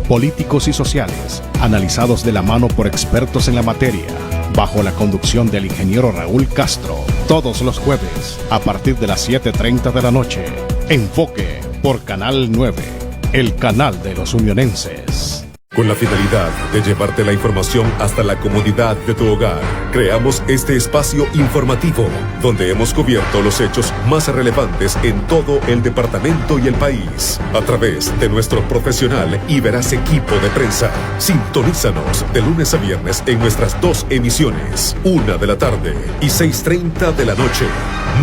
políticos y sociales, analizados de la mano por expertos en la materia, bajo la conducción del ingeniero Raúl Castro, todos los jueves, a partir de las 7:30 de la noche. Enfoque por Canal 9, el canal de los unionenses. Con la finalidad de llevarte la información hasta la comodidad de tu hogar, creamos este espacio informativo, donde hemos cubierto los hechos más relevantes en todo el departamento y el país, a través de nuestro profesional y veraz equipo de prensa. Sintonízanos de lunes a viernes en nuestras dos emisiones, 1 de la tarde y 6:30 de la noche.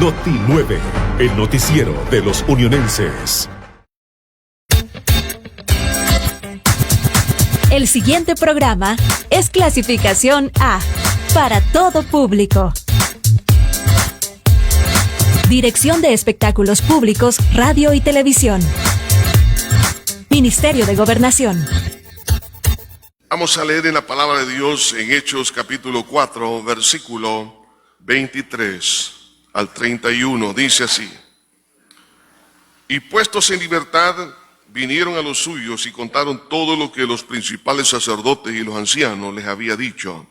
Noti 9, el noticiero de los unionenses. El siguiente programa es clasificación A, para todo público. Dirección de Espectáculos Públicos, Radio y Televisión. Ministerio de Gobernación. Vamos a leer en la palabra de Dios en Hechos capítulo 4, versículo 23 al 31. Dice así: y puestos en libertad, vinieron a los suyos y contaron todo lo que los principales sacerdotes y los ancianos les había dicho.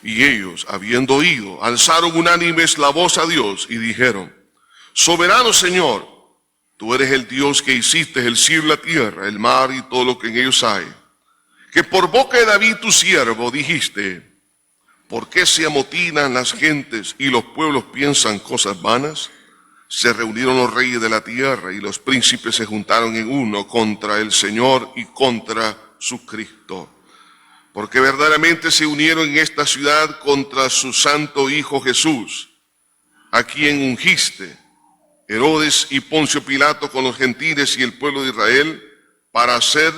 Y ellos, habiendo oído, alzaron unánimes la voz a Dios y dijeron: soberano Señor, tú eres el Dios que hiciste el cielo y la tierra, el mar y todo lo que en ellos hay. Que por boca de David tu siervo dijiste: ¿por qué se amotinan las gentes y los pueblos piensan cosas vanas? Se reunieron los reyes de la tierra y los príncipes se juntaron en uno contra el Señor y contra su Cristo. Porque verdaderamente se unieron en esta ciudad contra su santo Hijo Jesús, a quien ungiste, Herodes y Poncio Pilato con los gentiles y el pueblo de Israel, para hacer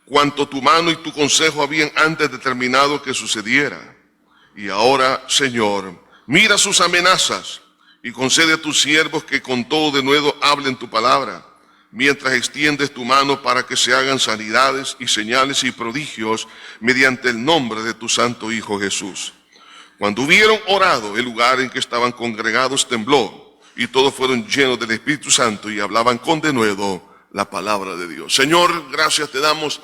cuanto tu mano y tu consejo habían antes determinado que sucediera. Y ahora, Señor, mira sus amenazas y concede a tus siervos que con todo denuedo hablen tu palabra, mientras extiendes tu mano para que se hagan sanidades y señales y prodigios mediante el nombre de tu santo Hijo Jesús. Cuando hubieron orado, el lugar en que estaban congregados tembló, y todos fueron llenos del Espíritu Santo y hablaban con denuedo la palabra de Dios. Señor, gracias te damos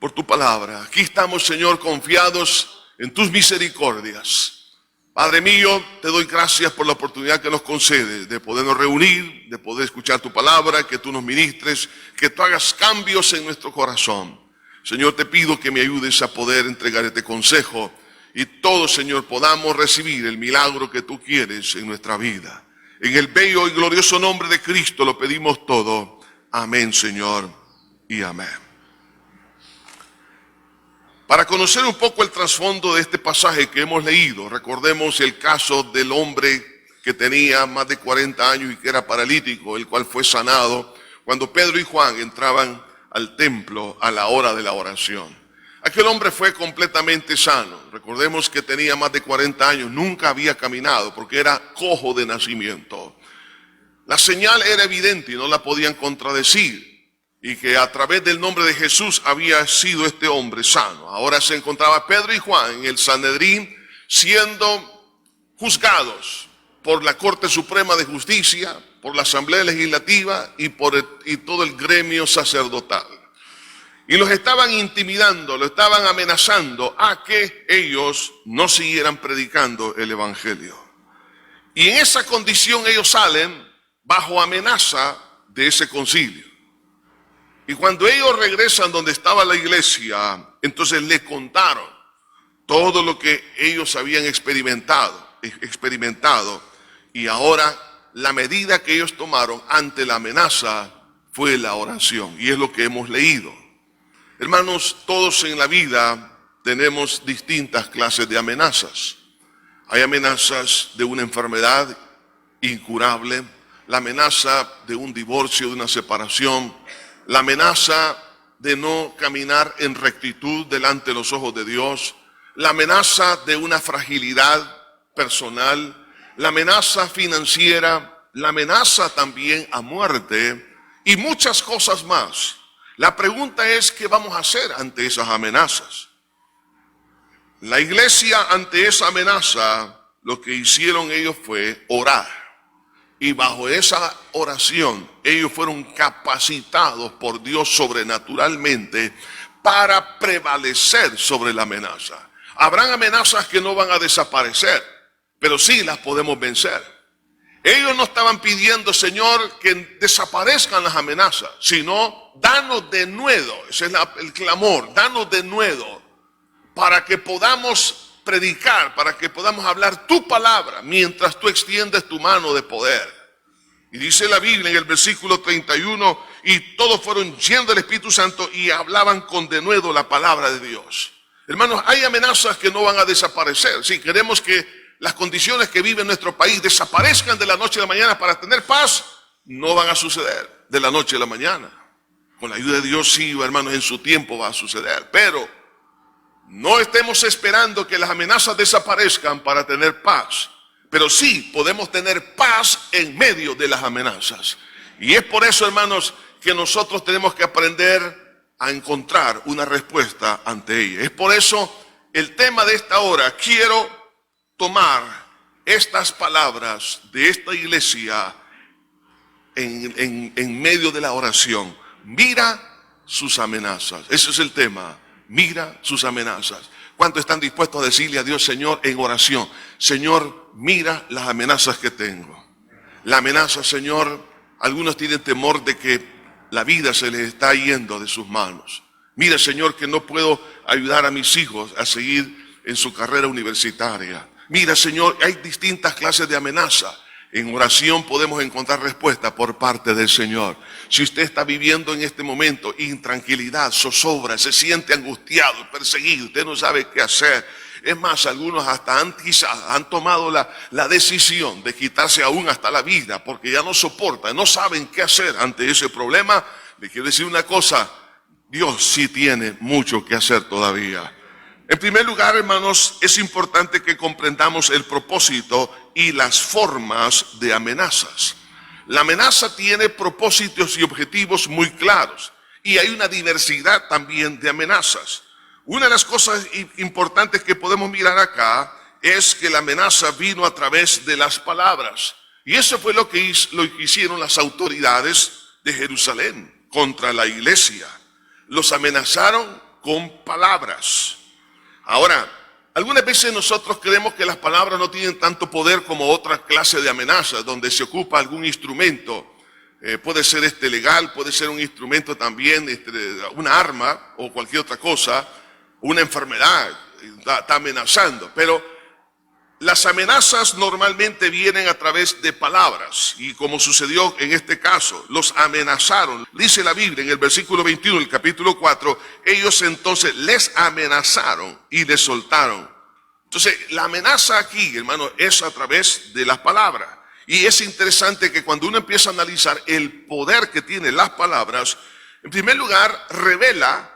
por tu palabra. Aquí estamos, Señor, confiados en tus misericordias. Padre mío, te doy gracias por la oportunidad que nos concedes de podernos reunir, de poder escuchar tu palabra, que tú nos ministres, que tú hagas cambios en nuestro corazón. Señor, te pido que me ayudes a poder entregar este consejo y todos, Señor, podamos recibir el milagro que tú quieres en nuestra vida. En el bello y glorioso nombre de Cristo lo pedimos todo. Amén, Señor, y amén. Para conocer un poco el trasfondo de este pasaje que hemos leído, recordemos el caso del hombre que tenía más de 40 años y que era paralítico, el cual fue sanado cuando Pedro y Juan entraban al templo a la hora de la oración. Aquel hombre fue completamente sano. Recordemos que tenía más de 40 años, nunca había caminado porque era cojo de nacimiento. La señal era evidente y no la podían contradecir. Y que a través del nombre de Jesús había sido este hombre sano. Ahora se encontraba Pedro y Juan en el Sanedrín siendo juzgados por la Corte Suprema de Justicia, por la Asamblea Legislativa y todo el gremio sacerdotal. Y los estaban intimidando, los estaban amenazando a que ellos no siguieran predicando el Evangelio. Y en esa condición ellos salen bajo amenaza de ese concilio. Y cuando ellos regresan donde estaba la iglesia, entonces le contaron todo lo que ellos habían experimentado. Y ahora la medida que ellos tomaron ante la amenaza fue la oración. Y es lo que hemos leído. Hermanos, todos en la vida tenemos distintas clases de amenazas. Hay amenazas de una enfermedad incurable, la amenaza de un divorcio, de una separación, la amenaza de no caminar en rectitud delante de los ojos de Dios, la amenaza de una fragilidad personal, la amenaza financiera, la amenaza también a muerte y muchas cosas más. La pregunta es, ¿qué vamos a hacer ante esas amenazas? La iglesia ante esa amenaza, lo que hicieron ellos fue orar. Y bajo esa oración, ellos fueron capacitados por Dios sobrenaturalmente para prevalecer sobre la amenaza. Habrán amenazas que no van a desaparecer, pero sí las podemos vencer. Ellos no estaban pidiendo, Señor, que desaparezcan las amenazas, sino danos denuedo, ese es el clamor, danos denuedo, para que podamos predicar, para que podamos hablar tu palabra, mientras tú extiendes tu mano de poder. Y dice la Biblia en el versículo 31, y todos fueron llenos del Espíritu Santo y hablaban con denuedo la palabra de Dios. Hermanos, hay amenazas que no van a desaparecer. Si queremos que las condiciones que vive nuestro país desaparezcan de la noche a la mañana para tener paz, no van a suceder de la noche a la mañana. Con la ayuda de Dios, sí, hermanos, en su tiempo va a suceder. Pero no estemos esperando que las amenazas desaparezcan para tener paz. Pero sí podemos tener paz en medio de las amenazas. Y es por eso, hermanos, que nosotros tenemos que aprender a encontrar una respuesta ante ella. Es por eso el tema de esta hora. Quiero tomar estas palabras de esta iglesia en medio de la oración. Mira sus amenazas. Ese es el tema. Mira sus amenazas. ¿Cuántos están dispuestos a decirle a Dios, Señor, en oración? Señor, mira las amenazas que tengo. La amenaza, Señor, algunos tienen temor de que la vida se les está yendo de sus manos. Mira, Señor, que no puedo ayudar a mis hijos a seguir en su carrera universitaria. Mira, Señor, hay distintas clases de amenaza. En oración podemos encontrar respuesta por parte del Señor. Si usted está viviendo en este momento intranquilidad, zozobra, se siente angustiado, perseguido, usted no sabe qué hacer. Es más, algunos hasta han tomado la decisión de quitarse aún hasta la vida porque ya no soportan, no saben qué hacer ante ese problema. Le quiero decir una cosa, Dios sí tiene mucho que hacer todavía. En primer lugar, hermanos, es importante que comprendamos el propósito y las formas de amenazas. La amenaza tiene propósitos y objetivos muy claros y hay una diversidad también de amenazas. Una de las cosas importantes que podemos mirar acá es que la amenaza vino a través de las palabras. Y eso fue lo que hicieron las autoridades de Jerusalén contra la iglesia. Los amenazaron con palabras. Ahora, algunas veces nosotros creemos que las palabras no tienen tanto poder como otra clase de amenazas, donde se ocupa algún instrumento. Puede ser legal, puede ser un instrumento también, una arma o cualquier otra cosa, una enfermedad, está amenazando. Pero las amenazas normalmente vienen a través de palabras, y como sucedió en este caso, los amenazaron. Dice la Biblia en el versículo 21 del capítulo 4, ellos entonces les amenazaron y les soltaron. Entonces, la amenaza aquí, hermano, es a través de las palabras. Y es interesante que cuando uno empieza a analizar el poder que tienen las palabras, en primer lugar, revela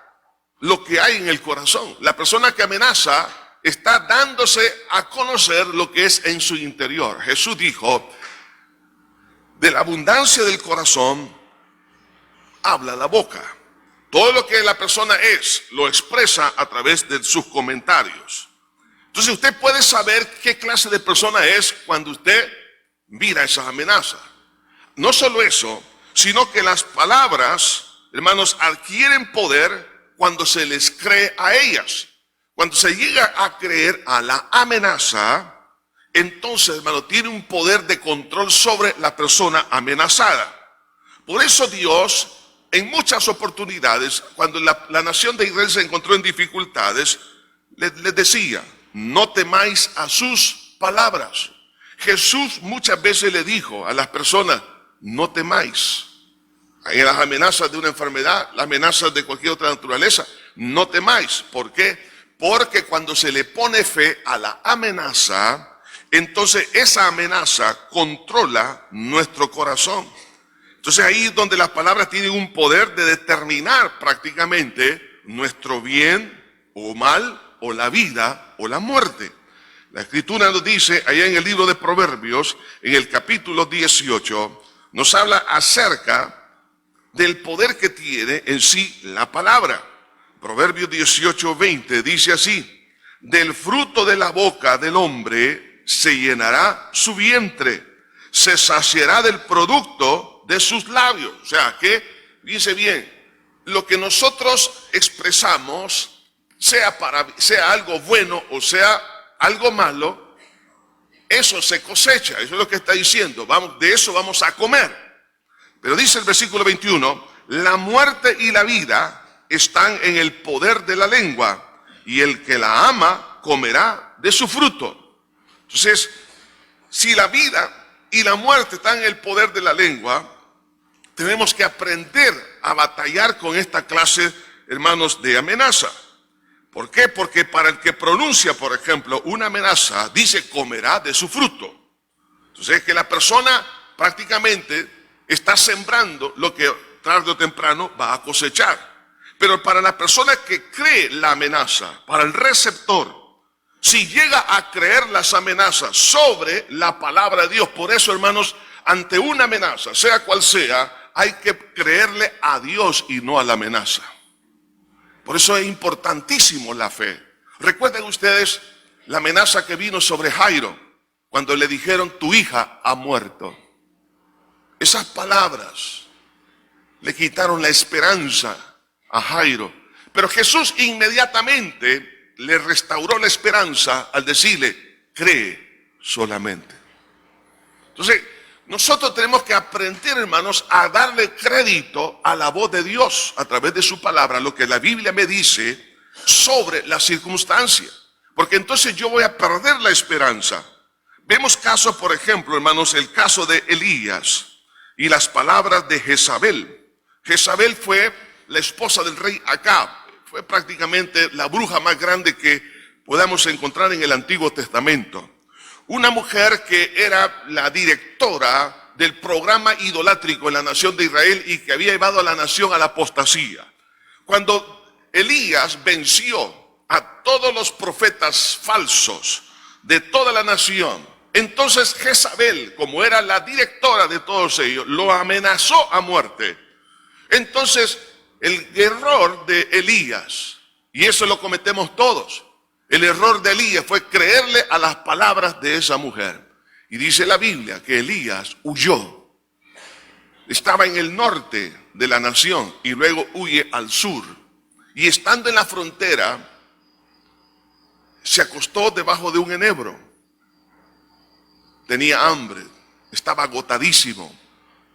lo que hay en el corazón. La persona que amenaza está dándose a conocer lo que es en su interior. Jesús dijo, de la abundancia del corazón habla la boca. Todo lo que la persona es, lo expresa a través de sus comentarios. Entonces usted puede saber qué clase de persona es cuando usted mira esas amenazas. No solo eso, sino que las palabras, hermanos, adquieren poder cuando se les cree a ellas. Cuando se llega a creer a la amenaza, entonces, hermano, tiene un poder de control sobre la persona amenazada. Por eso Dios, en muchas oportunidades, cuando la nación de Israel se encontró en dificultades, les decía, no temáis a sus palabras. Jesús muchas veces le dijo a las personas, no temáis. En las amenazas de una enfermedad, las amenazas de cualquier otra naturaleza, no temáis. ¿Por qué? Porque cuando se le pone fe a la amenaza, entonces esa amenaza controla nuestro corazón. Entonces ahí es donde las palabras tienen un poder de determinar prácticamente nuestro bien o mal, o la vida o la muerte. La Escritura nos dice, allá en el libro de Proverbios, en el capítulo 18, nos habla acerca del poder que tiene en sí la palabra. Proverbios 18:20 dice así, del fruto de la boca del hombre se llenará su vientre, se saciará del producto de sus labios. O sea, que dice bien, lo que nosotros expresamos, sea algo bueno o sea algo malo, eso se cosecha. Eso es lo que está diciendo. De eso vamos a comer. Pero dice el versículo 21, la muerte y la vida están en el poder de la lengua, y el que la ama comerá de su fruto. Entonces, si la vida y la muerte están en el poder de la lengua, tenemos que aprender a batallar con esta clase, hermanos, de amenaza. ¿Por qué? Porque para el que pronuncia, por ejemplo, una amenaza, dice comerá de su fruto. Entonces es que la persona prácticamente está sembrando lo que tarde o temprano va a cosechar. Pero para la persona que cree la amenaza, para el receptor, si llega a creer las amenazas sobre la palabra de Dios, por eso, hermanos, ante una amenaza, sea cual sea, hay que creerle a Dios y no a la amenaza. Por eso es importantísimo la fe. Recuerden ustedes la amenaza que vino sobre Jairo, cuando le dijeron, tu hija ha muerto. Esas palabras le quitaron la esperanza a Jairo. Pero Jesús inmediatamente le restauró la esperanza al decirle, cree solamente. Entonces, nosotros tenemos que aprender, hermanos, a darle crédito a la voz de Dios a través de su palabra, lo que la Biblia me dice sobre la circunstancia. Porque entonces yo voy a perder la esperanza. Vemos casos, por ejemplo, hermanos, el caso de Elías y las palabras de Jezabel. Jezabel fue la esposa del rey Acab. Fue prácticamente la bruja más grande que podamos encontrar en el Antiguo Testamento. Una mujer que era la directora del programa idolátrico en la nación de Israel y que había llevado a la nación a la apostasía. Cuando Elías venció a todos los profetas falsos de toda la nación, entonces Jezabel, como era la directora de todos ellos, lo amenazó a muerte. Entonces, el error de Elías, y eso lo cometemos todos, el error de Elías fue creerle a las palabras de esa mujer. Y dice la Biblia que Elías huyó. Estaba en el norte de la nación y luego huye al sur. Y estando en la frontera, se acostó debajo de un enebro. Tenía hambre, estaba agotadísimo.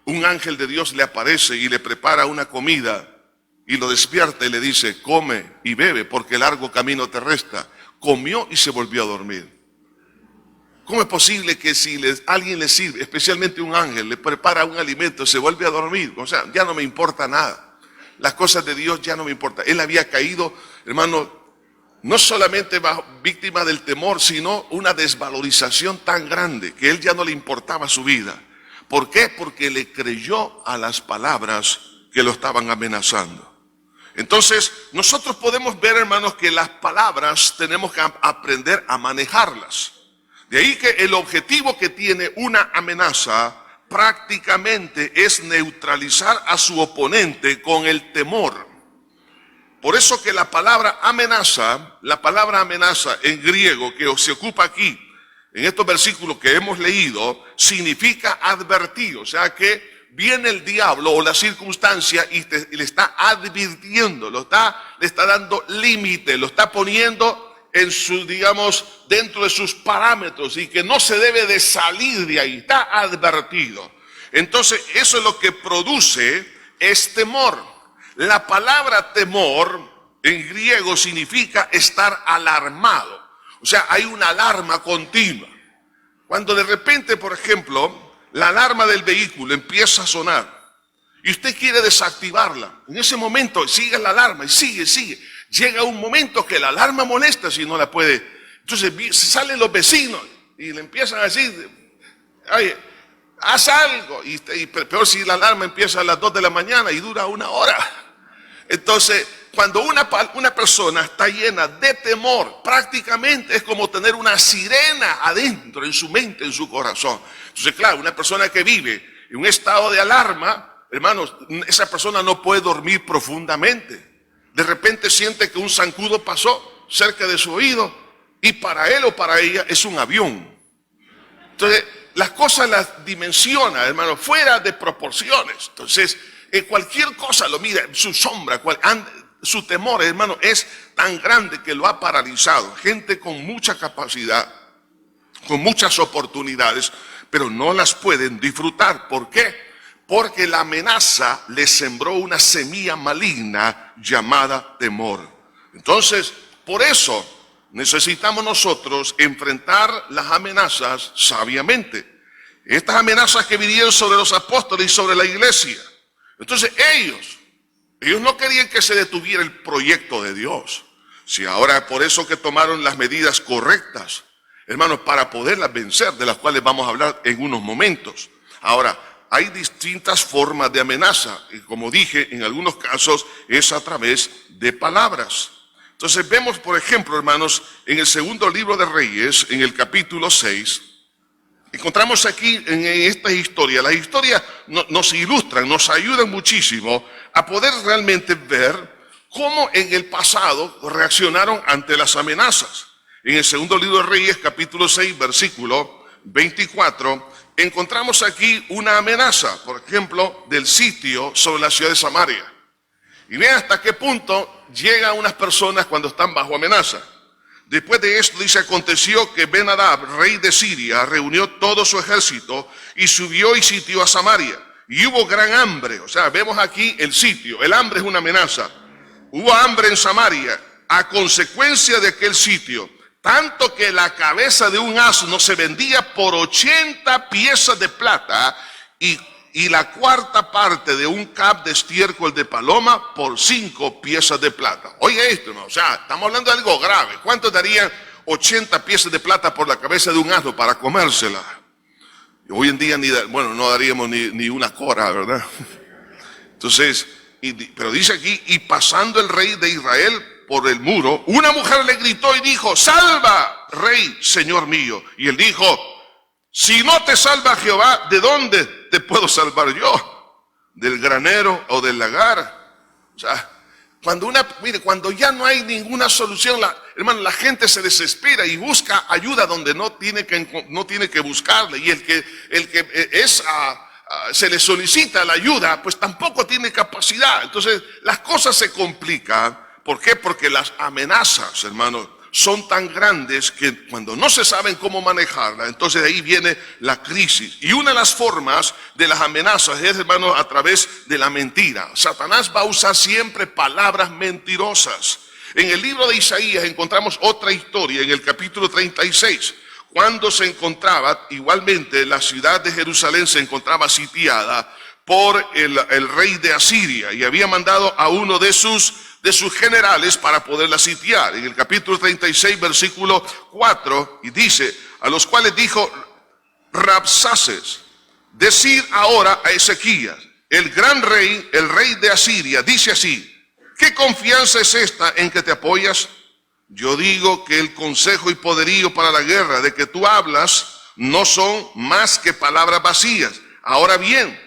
Un ángel de Dios le aparece y le prepara una comida y lo despierta y le dice, come y bebe porque largo camino te resta. Comió y se volvió a dormir. ¿Cómo es posible que si alguien le sirve, especialmente un ángel, le prepara un alimento, se vuelve a dormir? O sea, ya no me importa nada. Las cosas de Dios ya no me importan. Él había caído, hermano, no solamente víctima del temor, sino una desvalorización tan grande que él ya no le importaba su vida. ¿Por qué? Porque le creyó a las palabras que lo estaban amenazando. Entonces, nosotros podemos ver, hermanos, que las palabras tenemos que aprender a manejarlas. De ahí que el objetivo que tiene una amenaza prácticamente es neutralizar a su oponente con el temor. Por eso que la palabra amenaza en griego que se ocupa aquí, en estos versículos que hemos leído, significa advertir. O sea que viene el diablo o la circunstancia y le está advirtiendo, le está dando límite, lo está poniendo en su, digamos, dentro de sus parámetros y que no se debe de salir de ahí, está advertido. Entonces eso es lo que produce es temor. La palabra temor en griego significa estar alarmado. O sea, hay una alarma continua. Cuando de repente, por ejemplo, la alarma del vehículo empieza a sonar y usted quiere desactivarla, en ese momento sigue la alarma y sigue. Llega un momento que la alarma molesta si no la puede. Entonces salen los vecinos y le empiezan a decir, oye, haz algo. Y peor si la alarma empieza a las 2 de la mañana y dura 1 hora. Entonces, cuando una persona está llena de temor, prácticamente es como tener una sirena adentro, en su mente, en su corazón. Entonces, claro, una persona que vive en un estado de alarma, hermanos, esa persona no puede dormir profundamente. De repente siente que un zancudo pasó cerca de su oído y para él o para ella es un avión. Entonces, las cosas las dimensiona, hermano, fuera de proporciones. Entonces, cualquier cosa lo mira, su sombra, su temor, hermano, es tan grande que lo ha paralizado. Gente con mucha capacidad, con muchas oportunidades, pero no las pueden disfrutar. ¿Por qué? Porque la amenaza les sembró una semilla maligna llamada temor. Entonces, por eso necesitamos nosotros enfrentar las amenazas sabiamente. Estas amenazas que vinieron sobre los apóstoles y sobre la iglesia. Entonces ellos no querían que se detuviera el proyecto de Dios. Si ahora por eso que tomaron las medidas correctas, hermanos, para poderlas vencer, de las cuales vamos a hablar en unos momentos. Ahora, hay distintas formas de amenaza, y como dije, en algunos casos es a través de palabras. Entonces vemos, por ejemplo, hermanos, en el segundo libro de Reyes, en el capítulo 6, encontramos aquí en esta historia, las historias nos ilustran, nos ayudan muchísimo a poder realmente ver cómo en el pasado reaccionaron ante las amenazas. En el segundo libro de Reyes, capítulo 6, versículo 24, encontramos aquí una amenaza, por ejemplo, del sitio sobre la ciudad de Samaria. Y vean hasta qué punto llegan unas personas cuando están bajo amenaza. Después de esto dice, aconteció que Ben-Hadad, rey de Siria, reunió todo su ejército y subió y sitió a Samaria. Y hubo gran hambre. O sea, vemos aquí el sitio. El hambre es una amenaza. Hubo hambre en Samaria a consecuencia de aquel sitio. Tanto que la cabeza de un asno se vendía por 80 piezas de plata y la cuarta parte de un cap de estiércol de paloma por 5 piezas de plata. Oye esto, ¿no? O sea, estamos hablando de algo grave. ¿Cuánto darían 80 piezas de plata por la cabeza de un asno para comérsela? Hoy en día no daríamos ni una cora, ¿verdad? Entonces, pero dice aquí, y pasando el rey de Israel por el muro, una mujer le gritó y dijo, salva, rey, señor mío. Y él dijo, si no te salva Jehová, ¿de dónde te puedo salvar yo? ¿Del granero o del lagar? O sea, cuando ya no hay ninguna solución, hermano, la gente se desespera y busca ayuda donde no tiene que buscarla. Y el que se le solicita la ayuda, pues tampoco tiene capacidad. Entonces, las cosas se complican. ¿Por qué? Porque las amenazas, hermanos, son tan grandes que cuando no se saben cómo manejarla, entonces de ahí viene la crisis. Y una de las formas de las amenazas es, hermano, a través de la mentira. Satanás va a usar siempre palabras mentirosas. En el libro de Isaías encontramos otra historia, en el capítulo 36, cuando se encontraba, igualmente la ciudad de Jerusalén se encontraba sitiada por el rey de Asiria, y había mandado a uno de sus generales para poderla sitiar. En el capítulo 36, versículo 4, y dice, a los cuales dijo Rabsaces, decid ahora a Ezequías, el gran rey, el rey de Asiria, dice así, ¿qué confianza es esta en que te apoyas? Yo digo que el consejo y poderío para la guerra de que tú hablas no son más que palabras vacías. Ahora bien,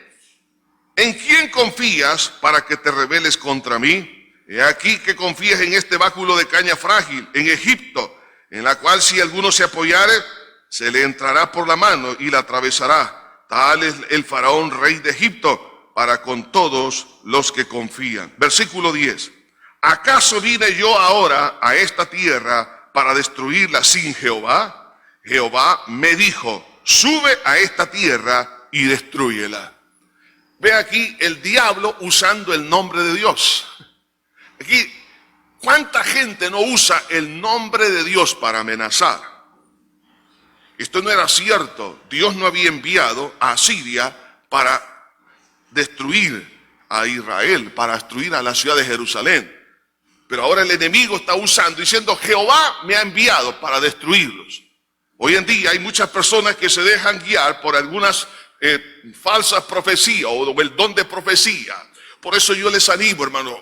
¿en quién confías para que te rebeles contra mí? He aquí que confías en este báculo de caña frágil, en Egipto, en la cual si alguno se apoyare, se le entrará por la mano y la atravesará. Tal es el faraón rey de Egipto para con todos los que confían. Versículo 10. ¿Acaso vine yo ahora a esta tierra para destruirla sin Jehová? Jehová me dijo, sube a esta tierra y destrúyela. Ve aquí el diablo usando el nombre de Dios. Aquí, ¿cuánta gente no usa el nombre de Dios para amenazar? Esto no era cierto. Dios no había enviado a Asiria para destruir a Israel, para destruir a la ciudad de Jerusalén. Pero ahora el enemigo está usando, diciendo, Jehová me ha enviado para destruirlos. Hoy en día hay muchas personas que se dejan guiar por algunas falsas profecías o el don de profecía. Por eso yo les animo, hermano,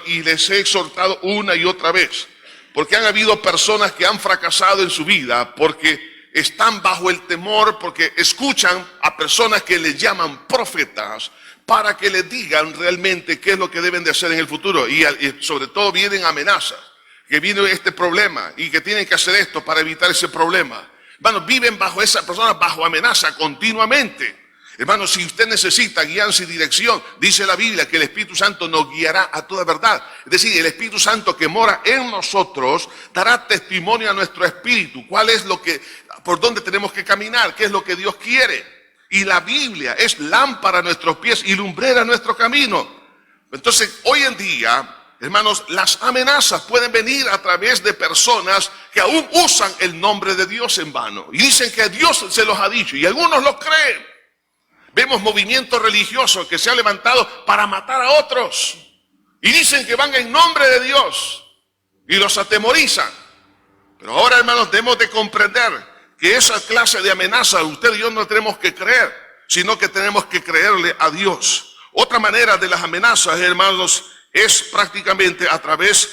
y les he exhortado una y otra vez, porque han habido personas que han fracasado en su vida, porque están bajo el temor, porque escuchan a personas que les llaman profetas, para que les digan realmente qué es lo que deben de hacer en el futuro, y sobre todo vienen amenazas, que viene este problema, y que tienen que hacer esto para evitar ese problema. Bueno, viven bajo esa persona, bajo amenaza continuamente. Hermanos, si usted necesita guianza y dirección, dice la Biblia que el Espíritu Santo nos guiará a toda verdad. Es decir, el Espíritu Santo que mora en nosotros dará testimonio a nuestro espíritu. ¿Cuál es por dónde tenemos que caminar? ¿Qué es lo que Dios quiere? Y la Biblia es lámpara a nuestros pies y lumbrera a nuestro camino. Entonces, hoy en día, hermanos, las amenazas pueden venir a través de personas que aún usan el nombre de Dios en vano. Y dicen que Dios se los ha dicho y algunos lo creen. Vemos movimientos religiosos que se han levantado para matar a otros. Y dicen que van en nombre de Dios. Y los atemorizan. Pero ahora, hermanos, debemos de comprender que esa clase de amenaza usted y yo no tenemos que creer, sino que tenemos que creerle a Dios. Otra manera de las amenazas, hermanos, es prácticamente a través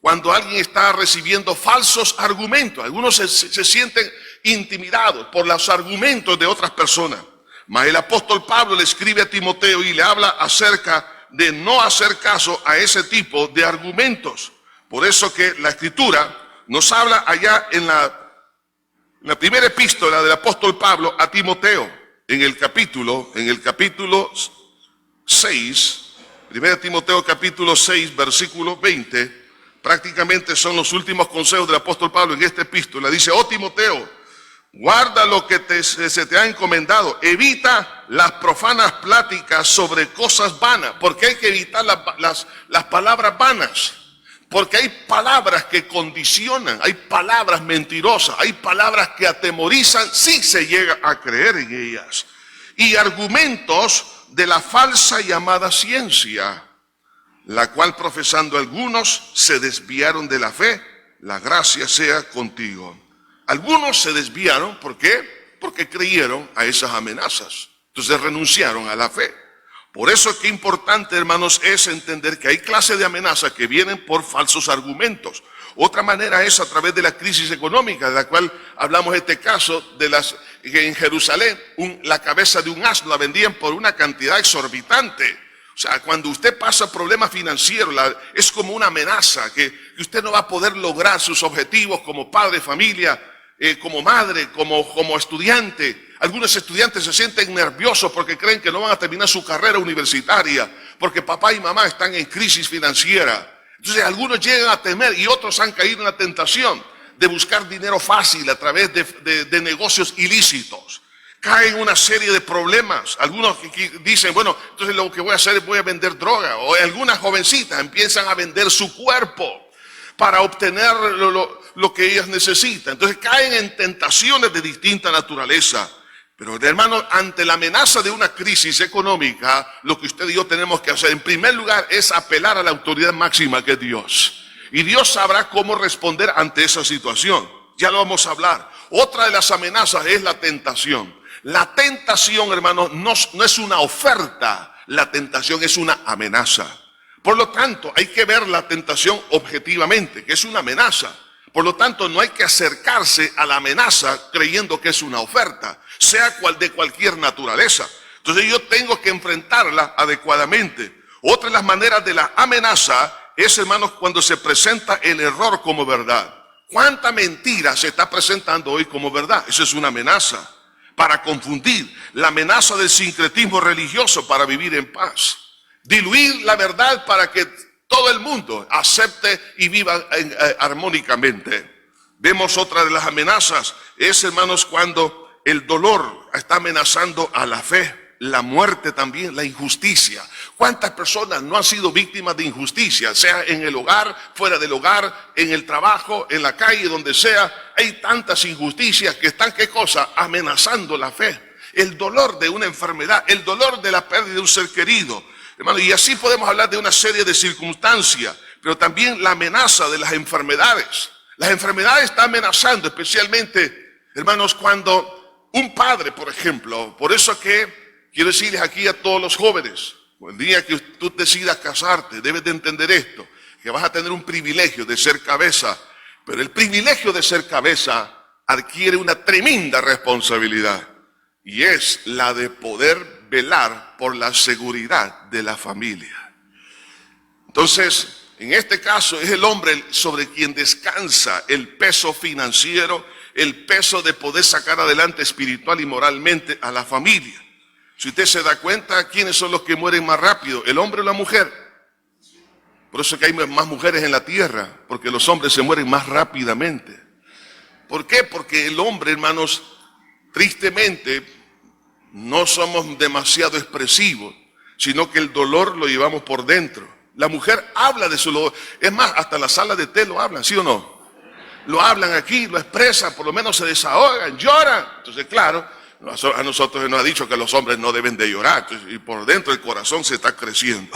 cuando alguien está recibiendo falsos argumentos. Algunos se sienten intimidados por los argumentos de otras personas. Mas el apóstol Pablo le escribe a Timoteo y le habla acerca de no hacer caso a ese tipo de argumentos. Por eso que la Escritura nos habla allá en la primera epístola del apóstol Pablo a Timoteo, en el capítulo 6, 1 Timoteo capítulo 6, versículo 20, prácticamente son los últimos consejos del apóstol Pablo en esta epístola. Dice: oh Timoteo, guarda lo que se te ha encomendado. Evita las profanas pláticas sobre cosas vanas. Porque hay que evitar las palabras vanas. Porque hay palabras que condicionan, hay palabras mentirosas, hay palabras que atemorizan si se llega a creer en ellas. Y argumentos de la falsa llamada ciencia, la cual profesando algunos se desviaron de la fe. La gracia sea contigo. Algunos se desviaron, ¿por qué? Porque creyeron a esas amenazas. Entonces renunciaron a la fe. Por eso que importante, hermanos, es entender que hay clases de amenazas que vienen por falsos argumentos. Otra manera es a través de la crisis económica, de la cual hablamos en este caso, que en Jerusalén la cabeza de un asno la vendían por una cantidad exorbitante. O sea, cuando usted pasa problemas financieros, es como una amenaza, que usted no va a poder lograr sus objetivos como padre, familia, como madre, como estudiante. Algunos estudiantes se sienten nerviosos porque creen que no van a terminar su carrera universitaria, porque papá y mamá están en crisis financiera. Entonces algunos llegan a temer y otros han caído en la tentación de buscar dinero fácil a través de negocios ilícitos. Caen en una serie de problemas. Algunos dicen, bueno, entonces lo que voy a hacer es voy a vender droga. O algunas jovencitas empiezan a vender su cuerpo para obtener lo que ellas necesitan. Entonces caen en tentaciones de distinta naturaleza. Pero, hermano, ante la amenaza de una crisis económica, lo que usted y yo tenemos que hacer, en primer lugar, es apelar a la autoridad máxima que es Dios. Y Dios sabrá cómo responder ante esa situación. Ya lo vamos a hablar. Otra de las amenazas es la tentación. La tentación, hermano, no es una oferta. La tentación es una amenaza. Por lo tanto, hay que ver la tentación objetivamente, que es una amenaza. Por lo tanto, no hay que acercarse a la amenaza creyendo que es una oferta, sea cual de cualquier naturaleza. Entonces yo tengo que enfrentarla adecuadamente. Otra de las maneras de la amenaza es, hermanos, cuando se presenta el error como verdad. ¿Cuánta mentira se está presentando hoy como verdad? Eso es una amenaza para confundir. La amenaza del sincretismo religioso para vivir en paz. Diluir la verdad para que todo el mundo acepte y viva armónicamente. Vemos otra de las amenazas, es, hermanos, cuando el dolor está amenazando a la fe, la muerte también, la injusticia. ¿Cuántas personas no han sido víctimas de injusticia? Sea en el hogar, fuera del hogar, en el trabajo, en la calle, donde sea. Hay tantas injusticias que están, ¿qué cosa? Amenazando la fe. El dolor de una enfermedad, el dolor de la pérdida de un ser querido. Hermano, y así podemos hablar de una serie de circunstancias, pero también la amenaza de las enfermedades. Las enfermedades están amenazando, especialmente, hermanos, cuando un padre, por ejemplo, por eso que quiero decirles aquí a todos los jóvenes, el día que tú decidas casarte, debes de entender esto, que vas a tener un privilegio de ser cabeza, pero el privilegio de ser cabeza adquiere una tremenda responsabilidad, y es la de poder velar por la seguridad de la familia. Entonces, en este caso es el hombre sobre quien descansa el peso financiero, el peso de poder sacar adelante espiritual y moralmente a la familia. Si usted se da cuenta, ¿quiénes son los que mueren más rápido? ¿El hombre o la mujer? Por eso es que hay más mujeres en la tierra, porque los hombres se mueren más rápidamente. ¿Por qué? Porque el hombre, hermanos, tristemente, no somos demasiado expresivos, sino que el dolor lo llevamos por dentro. La mujer habla de su dolor. Es más, hasta la sala de té lo hablan, ¿sí o no? Lo hablan aquí, lo expresan, por lo menos se desahogan, lloran. Entonces, claro, a nosotros nos ha dicho que los hombres no deben de llorar. Entonces, y por dentro el corazón se está creciendo.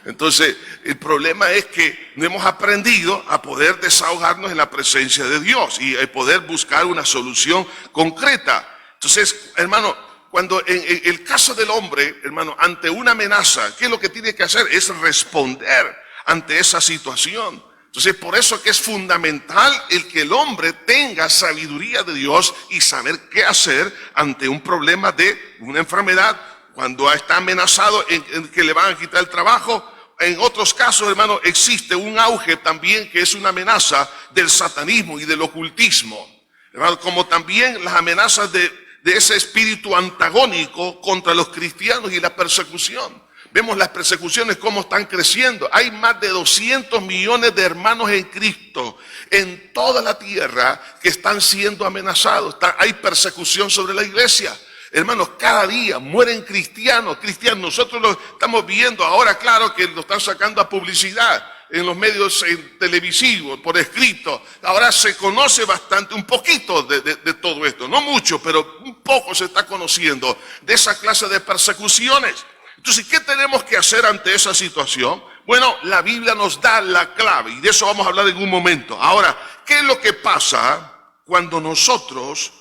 Entonces, el problema es que no hemos aprendido a poder desahogarnos en la presencia de Dios y a poder buscar una solución concreta. Entonces, hermano, cuando en el caso del hombre, hermano, ante una amenaza, ¿qué es lo que tiene que hacer? Es responder ante esa situación. Entonces, por eso que es fundamental el que el hombre tenga sabiduría de Dios y saber qué hacer ante un problema de una enfermedad, cuando está amenazado en que le van a quitar el trabajo. En otros casos, hermano, existe un auge también que es una amenaza del satanismo y del ocultismo. Hermano, como también las amenazas de ese espíritu antagónico contra los cristianos y la persecución. Vemos las persecuciones cómo están creciendo. Hay más de 200 millones de hermanos en Cristo en toda la tierra que están siendo amenazados. Hay persecución sobre la iglesia. Hermanos, cada día mueren cristianos. Nosotros lo estamos viendo ahora, claro que lo están sacando a publicidad en los medios televisivos, por escrito. Ahora se conoce bastante, un poquito de todo esto. No mucho, pero un poco se está conociendo de esa clase de persecuciones. Entonces, ¿qué tenemos que hacer ante esa situación? Bueno, la Biblia nos da la clave y de eso vamos a hablar en un momento. Ahora, ¿qué es lo que pasa cuando nosotros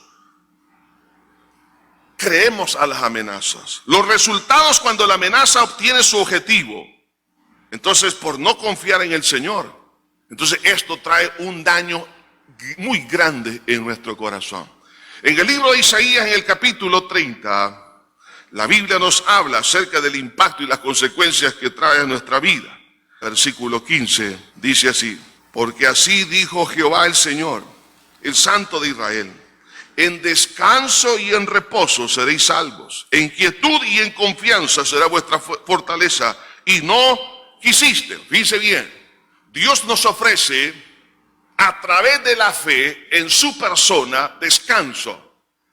creemos a las amenazas? Los resultados cuando la amenaza obtiene su objetivo. Entonces, por no confiar en el Señor, entonces esto trae un daño muy grande en nuestro corazón. En el libro de Isaías, en el capítulo 30, la Biblia nos habla acerca del impacto y las consecuencias que trae a nuestra vida. Versículo 15 dice así: porque así dijo Jehová el Señor, el Santo de Israel: en descanso y en reposo seréis salvos, en quietud y en confianza será vuestra fortaleza, y no quisiste. Fíjense bien, Dios nos ofrece a través de la fe en su persona descanso.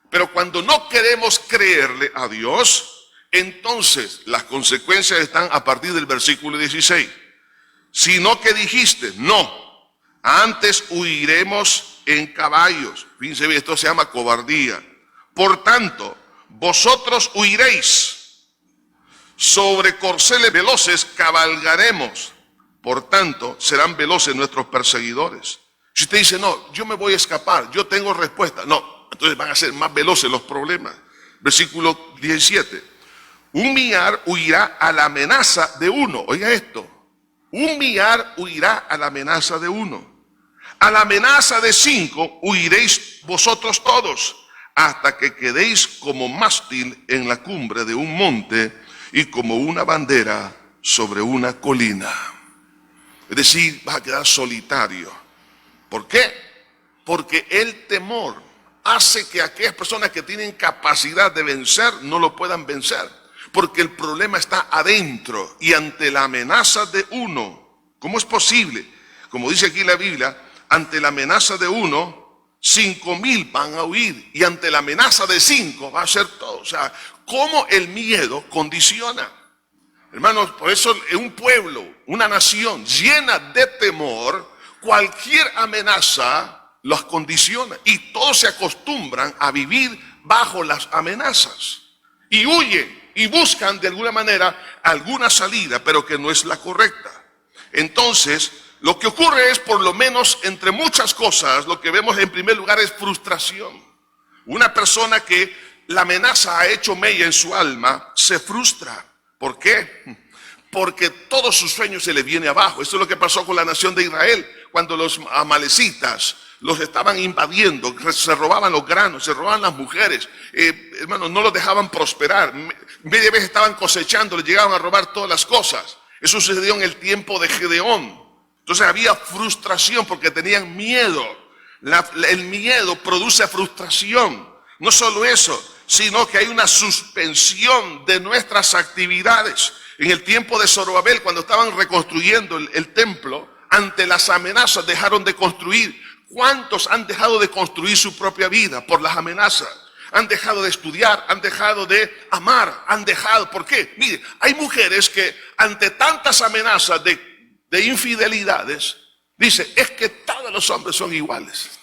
Pero cuando no queremos creerle a Dios, entonces las consecuencias están a partir del versículo 16. Sino que dijiste, no, antes huiremos en caballos. Fíjense bien, esto se llama cobardía. Por tanto, vosotros huiréis, sobre corceles veloces cabalgaremos. Por tanto, serán veloces nuestros perseguidores. Si usted dice, no, yo me voy a escapar, yo tengo respuesta. No. Entonces van a ser más veloces los problemas. Versículo 17. Un millar huirá a la amenaza de uno. Oiga esto. Un millar huirá a la amenaza de uno. A la amenaza de 5 huiréis vosotros todos, hasta que quedéis como mástil en la cumbre de un monte y como una bandera sobre una colina. Es decir, vas a quedar solitario. ¿Por qué? Porque el temor hace que aquellas personas que tienen capacidad de vencer no lo puedan vencer, porque el problema está adentro y ante la amenaza de uno. ¿Cómo es posible? Como dice aquí la Biblia, ante la amenaza de uno, 5,000 van a huir, y ante la amenaza de 5 va a ser todo. O sea, cómo el miedo condiciona. Hermanos, por eso un pueblo, una nación llena de temor, cualquier amenaza los condiciona, y todos se acostumbran a vivir bajo las amenazas y huyen y buscan de alguna manera alguna salida, pero que no es la correcta. Entonces, lo que ocurre es, por lo menos entre muchas cosas, lo que vemos en primer lugar es frustración. Una persona que la amenaza ha hecho mella en su alma se frustra. ¿Por qué? Porque todos sus sueños se le viene abajo. Esto es lo que pasó con la nación de Israel cuando los amalecitas los estaban invadiendo, se robaban los granos, se robaban las mujeres, hermanos, no los dejaban prosperar. Media vez estaban cosechando, les llegaban a robar todas las cosas. Eso sucedió en el tiempo de Gedeón. Entonces había frustración porque tenían miedo. El miedo produce frustración. No solo eso, sino que hay una suspensión de nuestras actividades. En el tiempo de Zorobabel, cuando estaban reconstruyendo el templo, ante las amenazas dejaron de construir. ¿Cuántos han dejado de construir su propia vida por las amenazas? Han dejado de estudiar, han dejado de amar, han dejado. ¿Por qué? Mire, hay mujeres que ante tantas amenazas de infidelidades, dice, es que todos los hombres son iguales.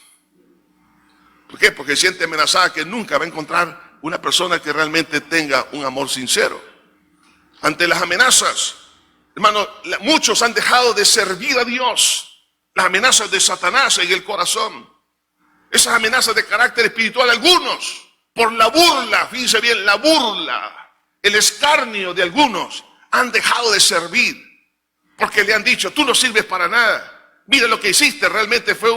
¿Por qué? Porque siente amenazada que nunca va a encontrar una persona que realmente tenga un amor sincero. Ante las amenazas, hermano, muchos han dejado de servir a Dios. Las amenazas de Satanás en el corazón. Esas amenazas de carácter espiritual, algunos, por la burla, fíjense bien, la burla, el escarnio de algunos, han dejado de servir. Porque le han dicho, tú no sirves para nada. Mira lo que hiciste, realmente fue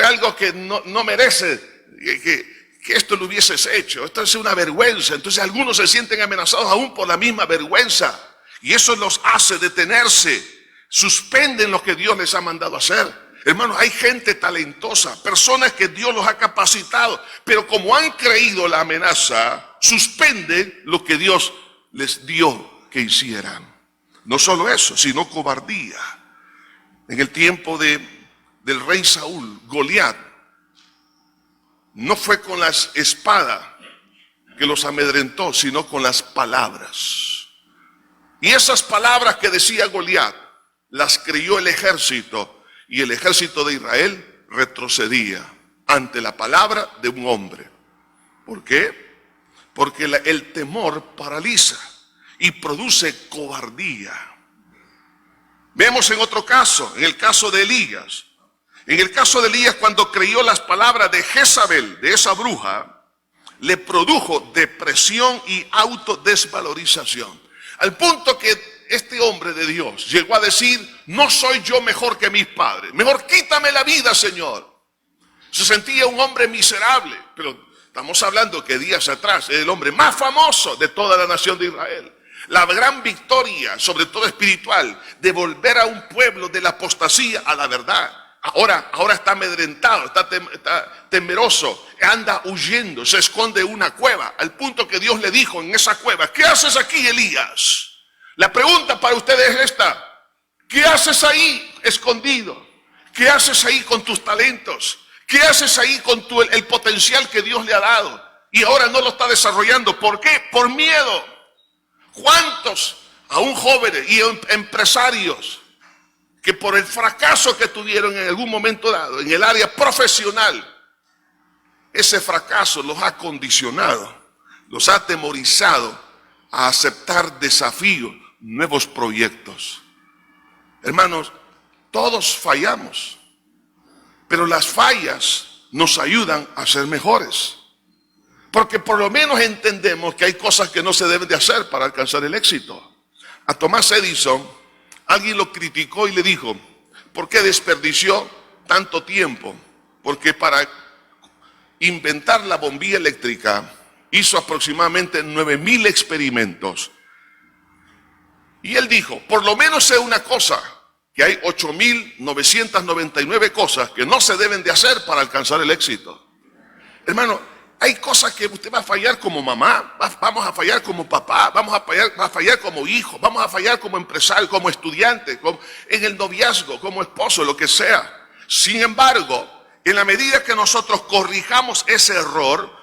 algo que no merece que esto lo hubieses hecho. Esto es una vergüenza. Entonces algunos se sienten amenazados aún por la misma vergüenza. Y eso los hace detenerse. Suspenden lo que Dios les ha mandado hacer. Hermanos, hay gente talentosa, personas que Dios los ha capacitado, pero como han creído la amenaza, suspenden lo que Dios les dio que hicieran. No solo eso, sino cobardía. En el tiempo del rey Saúl, Goliat, no fue con la espada que los amedrentó, sino con las palabras. Y esas palabras que decía Goliat, las creyó el ejército, y el ejército de Israel retrocedía ante la palabra de un hombre. ¿Por qué? Porque el temor paraliza y produce cobardía. Vemos en otro caso, en el caso de Elías. En el caso de Elías, cuando creyó las palabras de Jezabel, de esa bruja, le produjo depresión y autodesvalorización. Al punto que este hombre de Dios llegó a decir, no soy yo mejor que mis padres, mejor quítame la vida, Señor. Se sentía un hombre miserable, pero estamos hablando que días atrás era el hombre más famoso de toda la nación de Israel. La gran victoria, sobre todo espiritual, de volver a un pueblo de la apostasía a la verdad. Ahora está amedrentado, está temeroso, anda huyendo, se esconde en una cueva, al punto que Dios le dijo en esa cueva, ¿qué haces aquí, Elías? La pregunta para ustedes es esta, ¿qué haces ahí escondido? ¿Qué haces ahí con tus talentos? ¿Qué haces ahí con el potencial que Dios le ha dado? Y ahora no lo está desarrollando. ¿Por qué? Por miedo. ¿Cuántos, aún jóvenes y empresarios, que por el fracaso que tuvieron en algún momento dado, en el área profesional, ese fracaso los ha condicionado, los ha atemorizado a aceptar desafíos, nuevos proyectos? Hermanos, todos fallamos, pero las fallas nos ayudan a ser mejores. Porque por lo menos entendemos que hay cosas que no se deben de hacer para alcanzar el éxito. A Thomas Edison, alguien lo criticó y le dijo, ¿por qué desperdició tanto tiempo? Porque para inventar la bombilla eléctrica hizo aproximadamente 9,000 experimentos. Y él dijo, por lo menos sé una cosa, que hay 8,999 cosas que no se deben de hacer para alcanzar el éxito. Hermano, hay cosas que usted va a fallar como mamá, vamos a fallar como papá, vamos a fallar como hijo, vamos a fallar como empresario, como estudiante, en el noviazgo, como esposo, lo que sea. Sin embargo, en la medida que nosotros corrijamos ese error,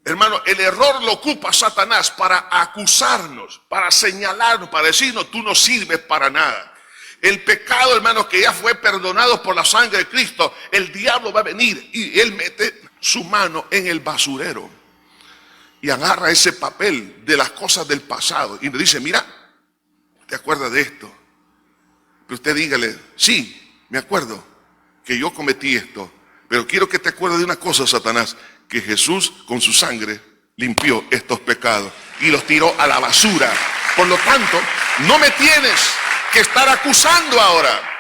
hermano, el error lo ocupa Satanás para acusarnos, para señalarnos, para decirnos, tú no sirves para nada. El pecado, hermano, que ya fue perdonado por la sangre de Cristo, el diablo va a venir y él mete su mano en el basurero y agarra ese papel de las cosas del pasado y le dice, mira, ¿te acuerdas de esto? Pero usted dígale, sí, me acuerdo que yo cometí esto, pero quiero que te acuerdes de una cosa, Satanás, que Jesús con su sangre limpió estos pecados y los tiró a la basura. Por lo tanto, no me tienes que estar acusando ahora.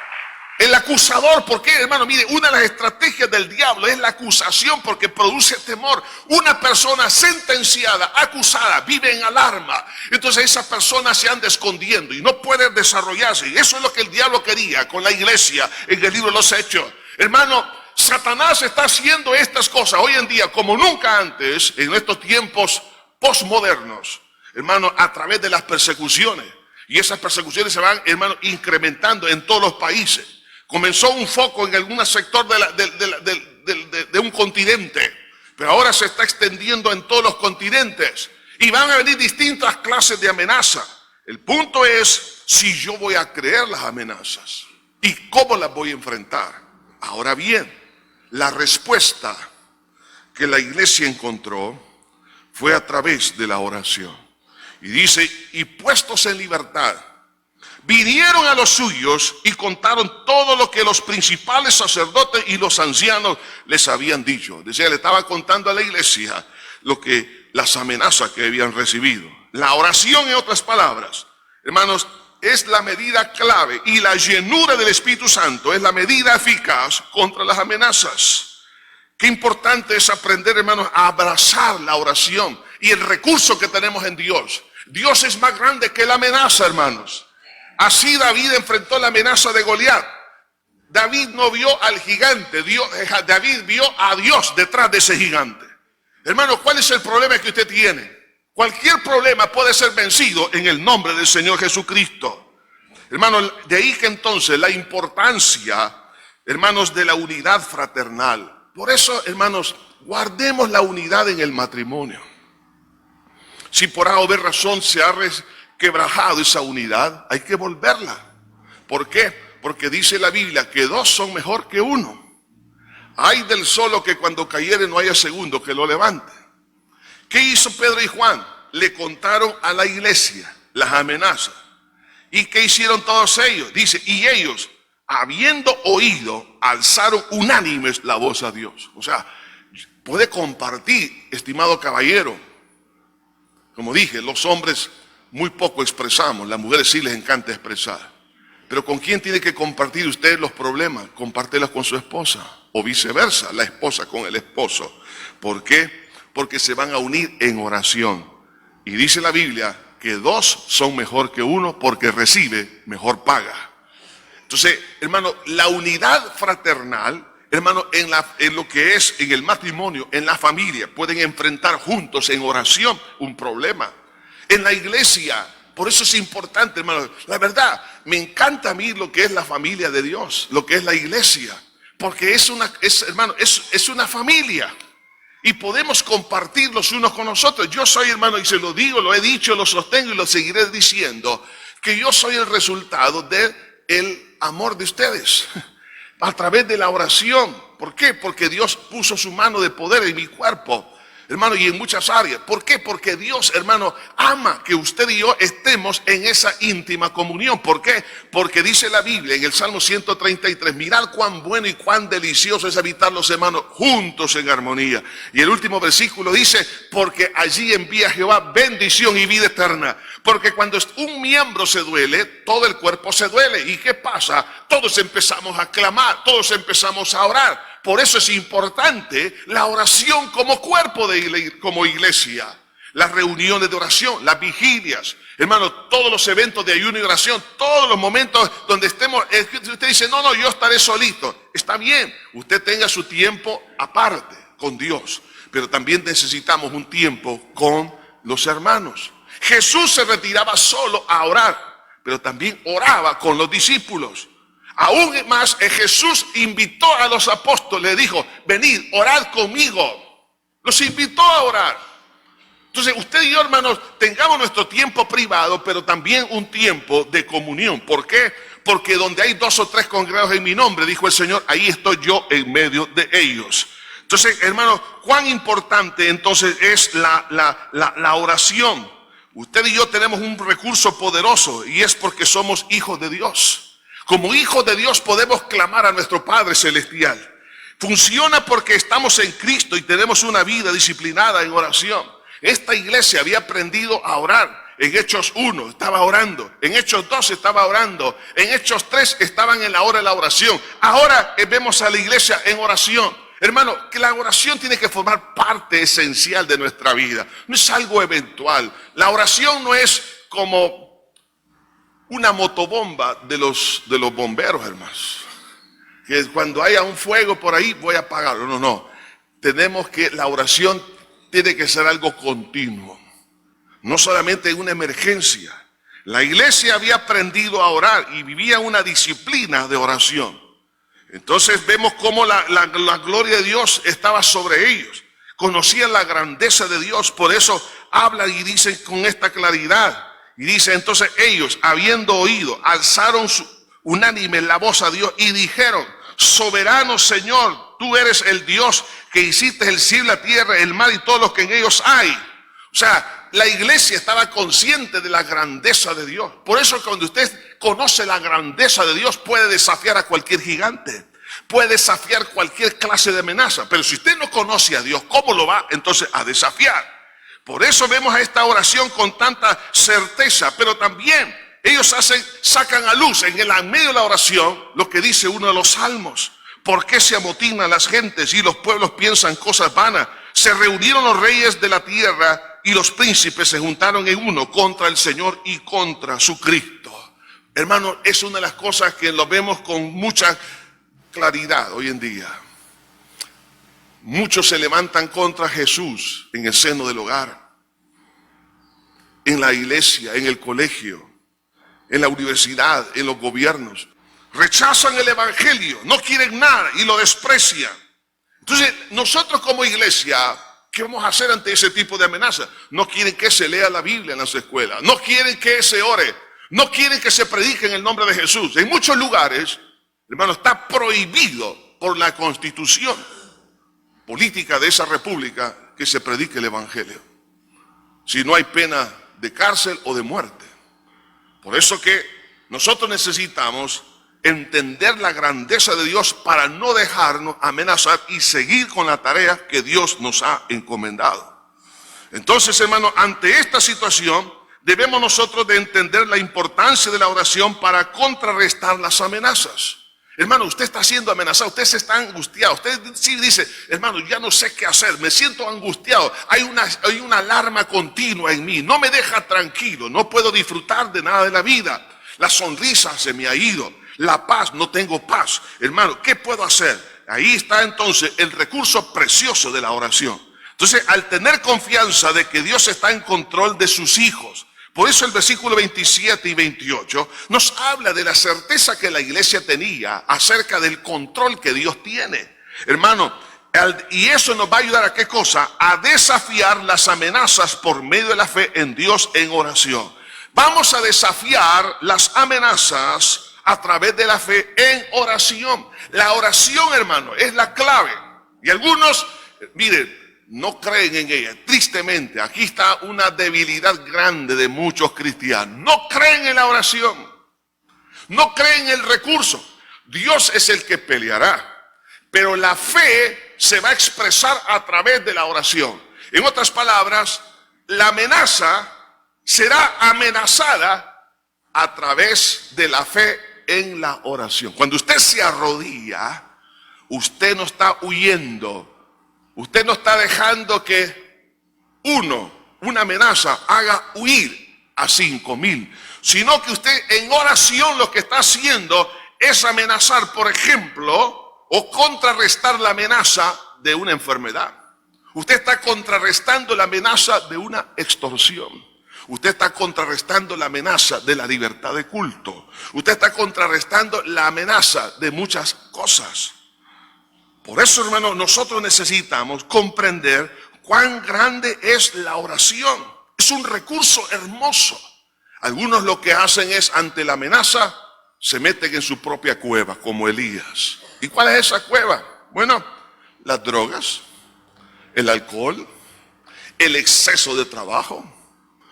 El acusador, ¿por qué, hermano? Mire, una de las estrategias del diablo es la acusación, porque produce temor. Una persona sentenciada, acusada, vive en alarma. Entonces esa persona se anda escondiendo y no puede desarrollarse. Y eso es lo que el diablo quería con la iglesia en el libro de los Hechos. Hermano, Satanás está haciendo estas cosas hoy en día como nunca antes, en estos tiempos postmodernos, hermano, a través de las persecuciones. Y esas persecuciones se van, hermano, incrementando en todos los países. Comenzó un foco en algún sector de un continente, pero ahora se está extendiendo en todos los continentes. Y van a venir distintas clases de amenaza. El punto es si yo voy a creer las amenazas y cómo las voy a enfrentar. Ahora bien, la respuesta que la iglesia encontró fue a través de la oración. Y dice, y puestos en libertad, vinieron a los suyos y contaron todo lo que los principales sacerdotes y los ancianos les habían dicho. Decía, le estaba contando a la iglesia las amenazas que habían recibido. La oración, en otras palabras, hermanos, es la medida clave, y la llenura del Espíritu Santo es la medida eficaz contra las amenazas. Qué importante es aprender, hermanos, a abrazar la oración y el recurso que tenemos en Dios. Dios es más grande que la amenaza, hermanos. Así David enfrentó la amenaza de Goliat. David no vio al gigante, David vio a Dios detrás de ese gigante. Hermano, ¿cuál es el problema que usted tiene? Cualquier problema puede ser vencido en el nombre del Señor Jesucristo. Hermano, de ahí que entonces la importancia, hermanos, de la unidad fraternal. Por eso, hermanos, guardemos la unidad en el matrimonio. Si por A o B razón se ha quebrajado esa unidad, hay que volverla. ¿Por qué? Porque dice la Biblia que dos son mejor que uno. Ay del solo que cuando cayere no haya segundo que lo levante. ¿Qué hizo Pedro y Juan? Le contaron a la iglesia las amenazas. ¿Y qué hicieron todos ellos? Dice, y ellos, habiendo oído, alzaron unánimes la voz a Dios. O sea, puede compartir, estimado caballero. Como dije, los hombres muy poco expresamos, las mujeres sí les encanta expresar. Pero ¿con quién tiene que compartir usted los problemas? Compártelos con su esposa, o viceversa, la esposa con el esposo. ¿Por qué? Porque se van a unir en oración. Y dice la Biblia que dos son mejor que uno, porque recibe, mejor paga. Entonces, hermano, la unidad fraternal, hermano, en lo que es en el matrimonio, en la familia, pueden enfrentar juntos en oración un problema. En la iglesia, por eso es importante, hermano. La verdad, me encanta a mí lo que es la familia de Dios, lo que es la iglesia, porque es una familia. Y podemos compartir los unos con los otros. Yo soy, hermano, y se lo digo, lo he dicho, lo sostengo y lo seguiré diciendo, que yo soy el resultado del amor de ustedes, a través de la oración. ¿Por qué? Porque Dios puso su mano de poder en mi cuerpo, hermano, y en muchas áreas. ¿Por qué? Porque Dios, hermano, ama que usted y yo estemos en esa íntima comunión. ¿Por qué? Porque dice la Biblia en el Salmo 133, mirad cuán bueno y cuán delicioso es habitar los hermanos juntos en armonía. Y el último versículo dice, porque allí envía Jehová bendición y vida eterna. Porque cuando un miembro se duele, todo el cuerpo se duele. ¿Y qué pasa? Todos empezamos a clamar, todos empezamos a orar. Por eso es importante la oración como cuerpo, como iglesia. Las reuniones de oración, las vigilias, hermano, todos los eventos de ayuno y oración, todos los momentos donde estemos. Usted dice, no, yo estaré solito. Está bien, usted tenga su tiempo aparte con Dios. Pero también necesitamos un tiempo con los hermanos. Jesús se retiraba solo a orar, pero también oraba con los discípulos. Aún más, Jesús invitó a los apóstoles, dijo, venid, orad conmigo. Los invitó a orar. Entonces, usted y yo, hermanos, tengamos nuestro tiempo privado, pero también un tiempo de comunión. ¿Por qué? Porque donde hay 2 o 3 congregados en mi nombre, dijo el Señor, ahí estoy yo en medio de ellos. Entonces, hermanos, cuán importante entonces es la oración. Usted y yo tenemos un recurso poderoso, y es porque somos hijos de Dios. Como hijos de Dios podemos clamar a nuestro Padre Celestial. Funciona porque estamos en Cristo y tenemos una vida disciplinada en oración. Esta iglesia había aprendido a orar. En Hechos 1 estaba orando. En Hechos 2 estaba orando. En Hechos 3 estaban en la hora de la oración. Ahora vemos a la iglesia en oración. Hermano, que la oración tiene que formar parte esencial de nuestra vida. No es algo eventual. La oración no es como una motobomba de los bomberos, hermanos. que cuando haya un fuego por ahí voy a apagarlo. No, no. Tenemos que, la oración tiene que ser algo continuo. No solamente en una emergencia. La iglesia había aprendido a orar y vivía una disciplina de oración. Entonces vemos cómo la gloria de Dios estaba sobre ellos. Conocían la grandeza de Dios, por eso hablan y dicen con esta claridad. Y dice, entonces ellos, habiendo oído, alzaron unánime la voz a Dios y dijeron, soberano Señor, tú eres el Dios que hiciste el cielo, la tierra, el mar y todos los que en ellos hay. O sea, la iglesia estaba consciente de la grandeza de Dios. Por eso cuando usted conoce la grandeza de Dios, puede desafiar a cualquier gigante. Puede desafiar cualquier clase de amenaza. Pero si usted no conoce a Dios, ¿cómo lo va entonces a desafiar? Por eso vemos a esta oración con tanta certeza. Pero también ellos sacan a luz en el medio de la oración lo que dice uno de los salmos. ¿Por qué se amotinan las gentes y los pueblos piensan cosas vanas? Se reunieron los reyes de la tierra y los príncipes se juntaron en uno contra el Señor y contra su Cristo. Hermano, es una de las cosas que lo vemos con mucha claridad hoy en día. Muchos se levantan contra Jesús en el seno del hogar, en la iglesia, en el colegio, en la universidad, en los gobiernos. Rechazan el evangelio, no quieren nada y lo desprecian. Entonces, nosotros como iglesia, ¿qué vamos a hacer ante ese tipo de amenazas? No quieren que se lea la Biblia en las escuelas, no quieren que se ore, no quieren que se predique en el nombre de Jesús. En muchos lugares, hermano, está prohibido por la constitución política de esa república que se predique el evangelio. Si no hay pena de cárcel o de muerte. Por eso que nosotros necesitamos entender la grandeza de Dios para no dejarnos amenazar y seguir con la tarea que Dios nos ha encomendado. Entonces, hermano, ante esta situación debemos nosotros de entender la importancia de la oración para contrarrestar las amenazas. Hermano, usted está siendo amenazado, usted se está angustiado, usted sí dice, hermano, ya no sé qué hacer, me siento angustiado, hay una alarma continua en mí, no me deja tranquilo, no puedo disfrutar de nada de la vida, la sonrisa se me ha ido, la paz, no tengo paz. Hermano, ¿qué puedo hacer? Ahí está entonces el recurso precioso de la oración. Entonces, al tener confianza de que Dios está en control de sus hijos, por eso el versículo 27 y 28 nos habla de la certeza que la iglesia tenía acerca del control que Dios tiene. Hermano, y eso nos va a ayudar a ¿qué cosa? A desafiar las amenazas por medio de la fe en Dios en oración. Vamos a desafiar las amenazas a través de la fe en oración. La oración, hermano, es la clave. Y algunos, miren, no creen en ella. Tristemente, aquí está una debilidad grande de muchos cristianos. No creen en la oración. No creen en el recurso. Dios es el que peleará. Pero la fe se va a expresar a través de la oración. En otras palabras, la amenaza será amenazada a través de la fe en la oración. Cuando usted se arrodilla, usted no está huyendo. Usted no está dejando que una amenaza haga huir a 5,000, sino que usted en oración lo que está haciendo es amenazar, por ejemplo, o contrarrestar la amenaza de una enfermedad. Usted está contrarrestando la amenaza de una extorsión. Usted está contrarrestando la amenaza de la libertad de culto. Usted está contrarrestando la amenaza de muchas cosas. Por eso, hermano, nosotros necesitamos comprender cuán grande es la oración. Es un recurso hermoso. Algunos lo que hacen es, ante la amenaza, se meten en su propia cueva, como Elías. ¿Y cuál es esa cueva? Bueno, las drogas, el alcohol, el exceso de trabajo.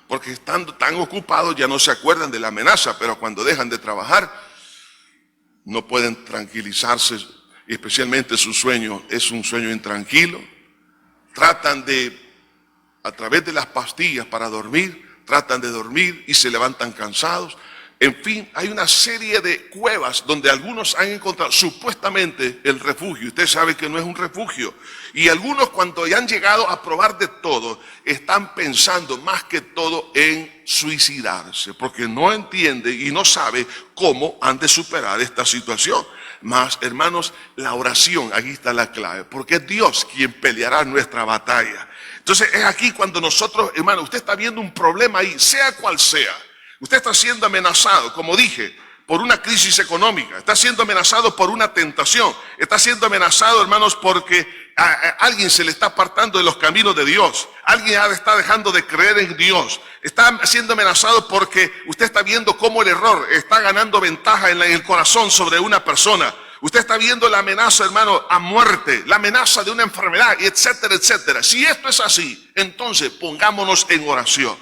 Porque estando tan ocupados ya no se acuerdan de la amenaza, pero cuando dejan de trabajar, no pueden tranquilizarse. Y especialmente su sueño es un sueño intranquilo. Tratan de, a través de las pastillas para dormir, tratan de dormir y se levantan cansados. En fin, hay una serie de cuevas donde algunos han encontrado supuestamente el refugio. Usted sabe que no es un refugio. Y algunos, cuando ya han llegado a probar de todo, están pensando más que todo en suicidarse, porque no entiende y no sabe cómo han de superar esta situación. Mas, hermanos, la oración, aquí está la clave, porque es Dios quien peleará nuestra batalla. Entonces es aquí cuando nosotros, hermano, usted está viendo un problema ahí, sea cual sea. Usted está siendo amenazado, como dije, por una crisis económica. Está siendo amenazado por una tentación. Está siendo amenazado, hermanos, porque a alguien se le está apartando de los caminos de Dios. Alguien está dejando de creer en Dios. Está siendo amenazado porque usted está viendo cómo el error está ganando ventaja en el corazón sobre una persona. Usted está viendo la amenaza, hermano, a muerte, la amenaza de una enfermedad, etcétera, etcétera. Si esto es así, entonces pongámonos en oración.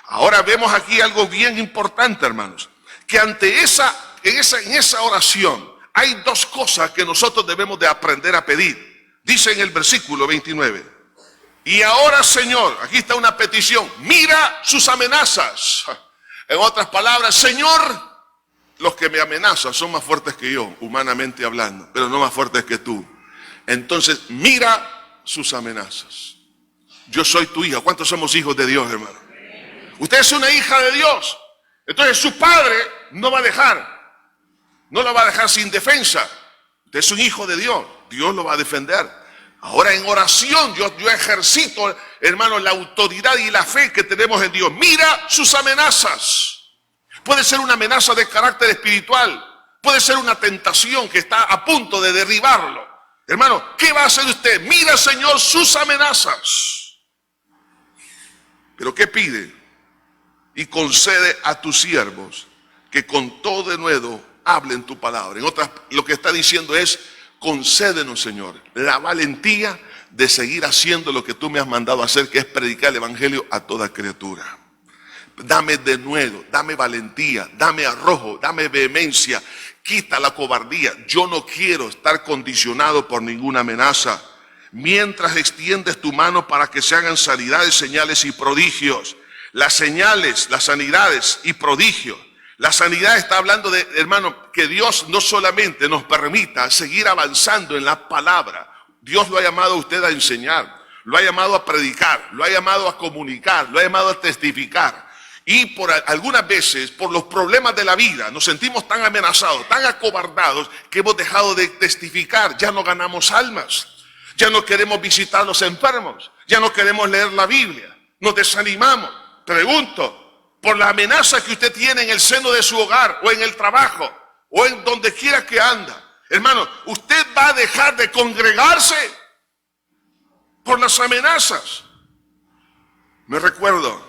Ahora vemos aquí algo bien importante, hermanos, que ante en esa oración hay dos cosas que nosotros debemos de aprender a pedir. Dice en el versículo 29, y ahora, Señor, aquí está una petición, mira sus amenazas. En otras palabras, Señor, los que me amenazan son más fuertes que yo, humanamente hablando, pero no más fuertes que tú. Entonces, mira sus amenazas. Yo soy tu hija. ¿Cuántos somos hijos de Dios, hermano? Usted es una hija de Dios. Entonces su padre no la va a dejar sin defensa. Usted es un hijo de Dios. Dios lo va a defender. Ahora en oración yo ejercito, hermano, la autoridad y la fe que tenemos en Dios. Mira sus amenazas. Puede ser una amenaza de carácter espiritual. Puede ser una tentación que está a punto de derribarlo. Hermano, ¿qué va a hacer usted? Mira, Señor, sus amenazas. ¿Pero qué pide? Y concede a tus siervos que con todo denuedo hablen tu palabra. En otras, lo que está diciendo es, concédenos, Señor, la valentía de seguir haciendo lo que tú me has mandado a hacer, que es predicar el evangelio a toda criatura. Dame denuedo, dame valentía, dame arrojo, dame vehemencia, quita la cobardía. Yo no quiero estar condicionado por ninguna amenaza. Mientras extiendes tu mano para que se hagan sanidades, señales y prodigios. Las señales, las sanidades y prodigios. La sanidad está hablando de, hermano, que Dios no solamente nos permita seguir avanzando en la palabra. Dios lo ha llamado a usted a enseñar, lo ha llamado a predicar, lo ha llamado a comunicar, lo ha llamado a testificar. Y por algunas veces, por los problemas de la vida, nos sentimos tan amenazados, tan acobardados, que hemos dejado de testificar. Ya no ganamos almas, ya no queremos visitar a los enfermos, ya no queremos leer la Biblia, nos desanimamos. Pregunto, por la amenaza que usted tiene en el seno de su hogar, o en el trabajo, o en donde quiera que anda, hermano, ¿usted va a dejar de congregarse por las amenazas? Me recuerdo,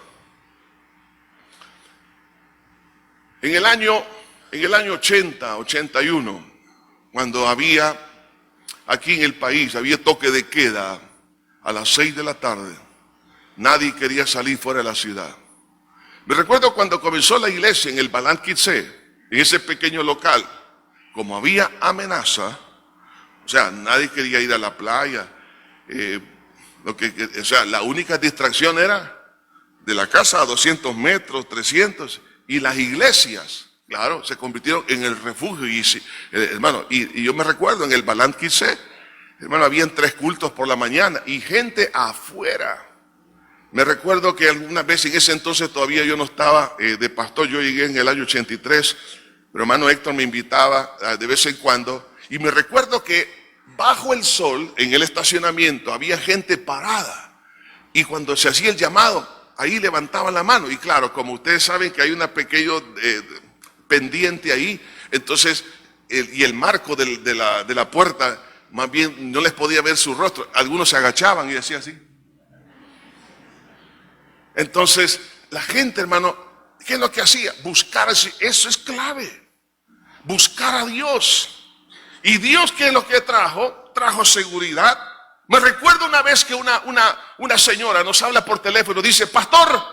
en el año 80, 81, cuando había, aquí en el país, había toque de queda a las 6 de la tarde. Nadie quería salir fuera de la ciudad. Me recuerdo cuando comenzó la iglesia en el Balan Quitsé, en ese pequeño local, como había amenaza, o sea, nadie quería ir a la playa. La única distracción era de la casa a 200 metros, 300, y las iglesias, claro, se convirtieron en el refugio. Y yo me recuerdo en el Balan Quitsé, hermano, habían 3 cultos por la mañana y gente afuera. Me recuerdo que algunas veces, en ese entonces todavía yo no estaba de pastor, yo llegué en el año 83, pero hermano Héctor me invitaba de vez en cuando, y me recuerdo que bajo el sol, en el estacionamiento, había gente parada, y cuando se hacía el llamado, ahí levantaban la mano, y claro, como ustedes saben que hay una pequeña pendiente ahí, entonces, y el marco de la puerta, más bien no les podía ver su rostro, algunos se agachaban y hacían así. Entonces, la gente, hermano, ¿qué es lo que hacía? Buscar, eso es clave. Buscar a Dios. ¿Y Dios qué es lo que trajo? Trajo seguridad. Me recuerdo una vez que una señora nos habla por teléfono, dice, pastor,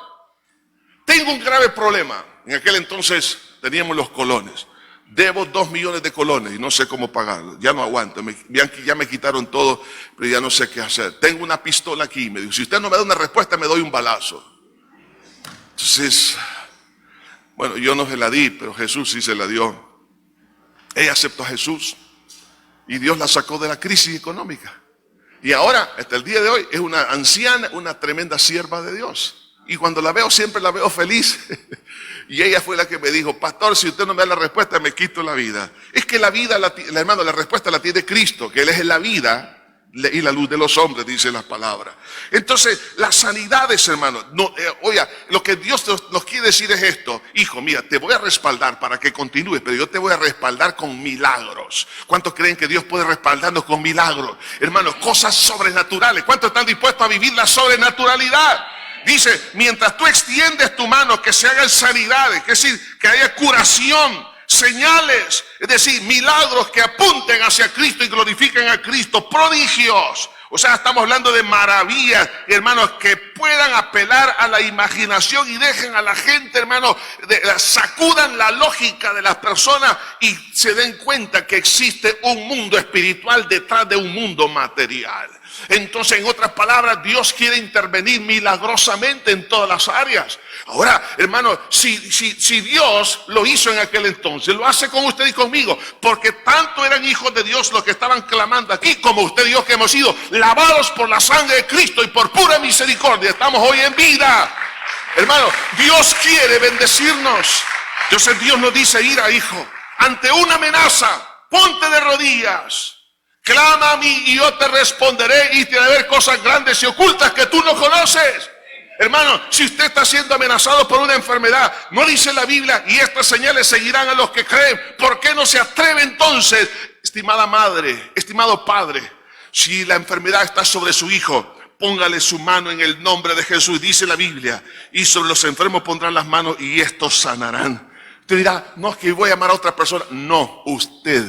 tengo un grave problema. En aquel entonces teníamos los colones. Debo 2 millones de colones y no sé cómo pagarlo. Ya no aguanto. Ya me quitaron todo, pero ya no sé qué hacer. Tengo una pistola aquí. Me dijo, si usted no me da una respuesta, me doy un balazo. Entonces, Bueno, yo no se la di, pero Jesús sí se la dio. Ella aceptó a Jesús y Dios la sacó de la crisis económica. Y ahora, hasta el día de hoy, es una anciana, una tremenda sierva de Dios. Y cuando la veo, siempre la veo feliz. Y ella fue la que me dijo: pastor, si usted no me da la respuesta, me quito la vida. Es que la vida, hermano, la respuesta la tiene Cristo, que Él es la vida y la luz de los hombres, dice las palabras. Entonces, las sanidades, hermano, oiga, lo que Dios nos quiere decir es esto: hijo, mira, te voy a respaldar para que continúes, pero yo te voy a respaldar con milagros. ¿Cuántos creen que Dios puede respaldarnos con milagros? Hermanos, cosas sobrenaturales. ¿Cuántos están dispuestos a vivir la sobrenaturalidad? Dice, mientras tú extiendes tu mano, que se hagan sanidades, que es decir, que haya curación, señales, es decir, milagros que apunten hacia Cristo y glorifiquen a Cristo, prodigios. O sea, estamos hablando de maravillas, hermanos, que puedan apelar a la imaginación y dejen a la gente, hermanos, sacudan la lógica de las personas y se den cuenta que existe un mundo espiritual detrás de un mundo material. Entonces, en otras palabras, Dios quiere intervenir milagrosamente en todas las áreas. Ahora, hermano, si Dios lo hizo en aquel entonces, lo hace con usted y conmigo, porque tanto eran hijos de Dios los que estaban clamando aquí, como usted y yo, que hemos sido lavados por la sangre de Cristo y por pura misericordia estamos hoy en vida. Hermano, Dios quiere bendecirnos. Entonces Dios nos dice: ira, hijo, ante una amenaza, ponte de rodillas. Clama a mí y yo te responderé, y te haré ver cosas grandes y ocultas que tú no conoces. Hermano, si usted está siendo amenazado por una enfermedad, no dice la Biblia: y estas señales seguirán a los que creen. ¿Por qué no se atreve entonces, estimada madre, estimado padre? Si la enfermedad está sobre su hijo, póngale su mano en el nombre de Jesús, dice la Biblia, y sobre los enfermos pondrán las manos y estos sanarán. Usted dirá: no, es que voy a llamar a otra persona. No, usted.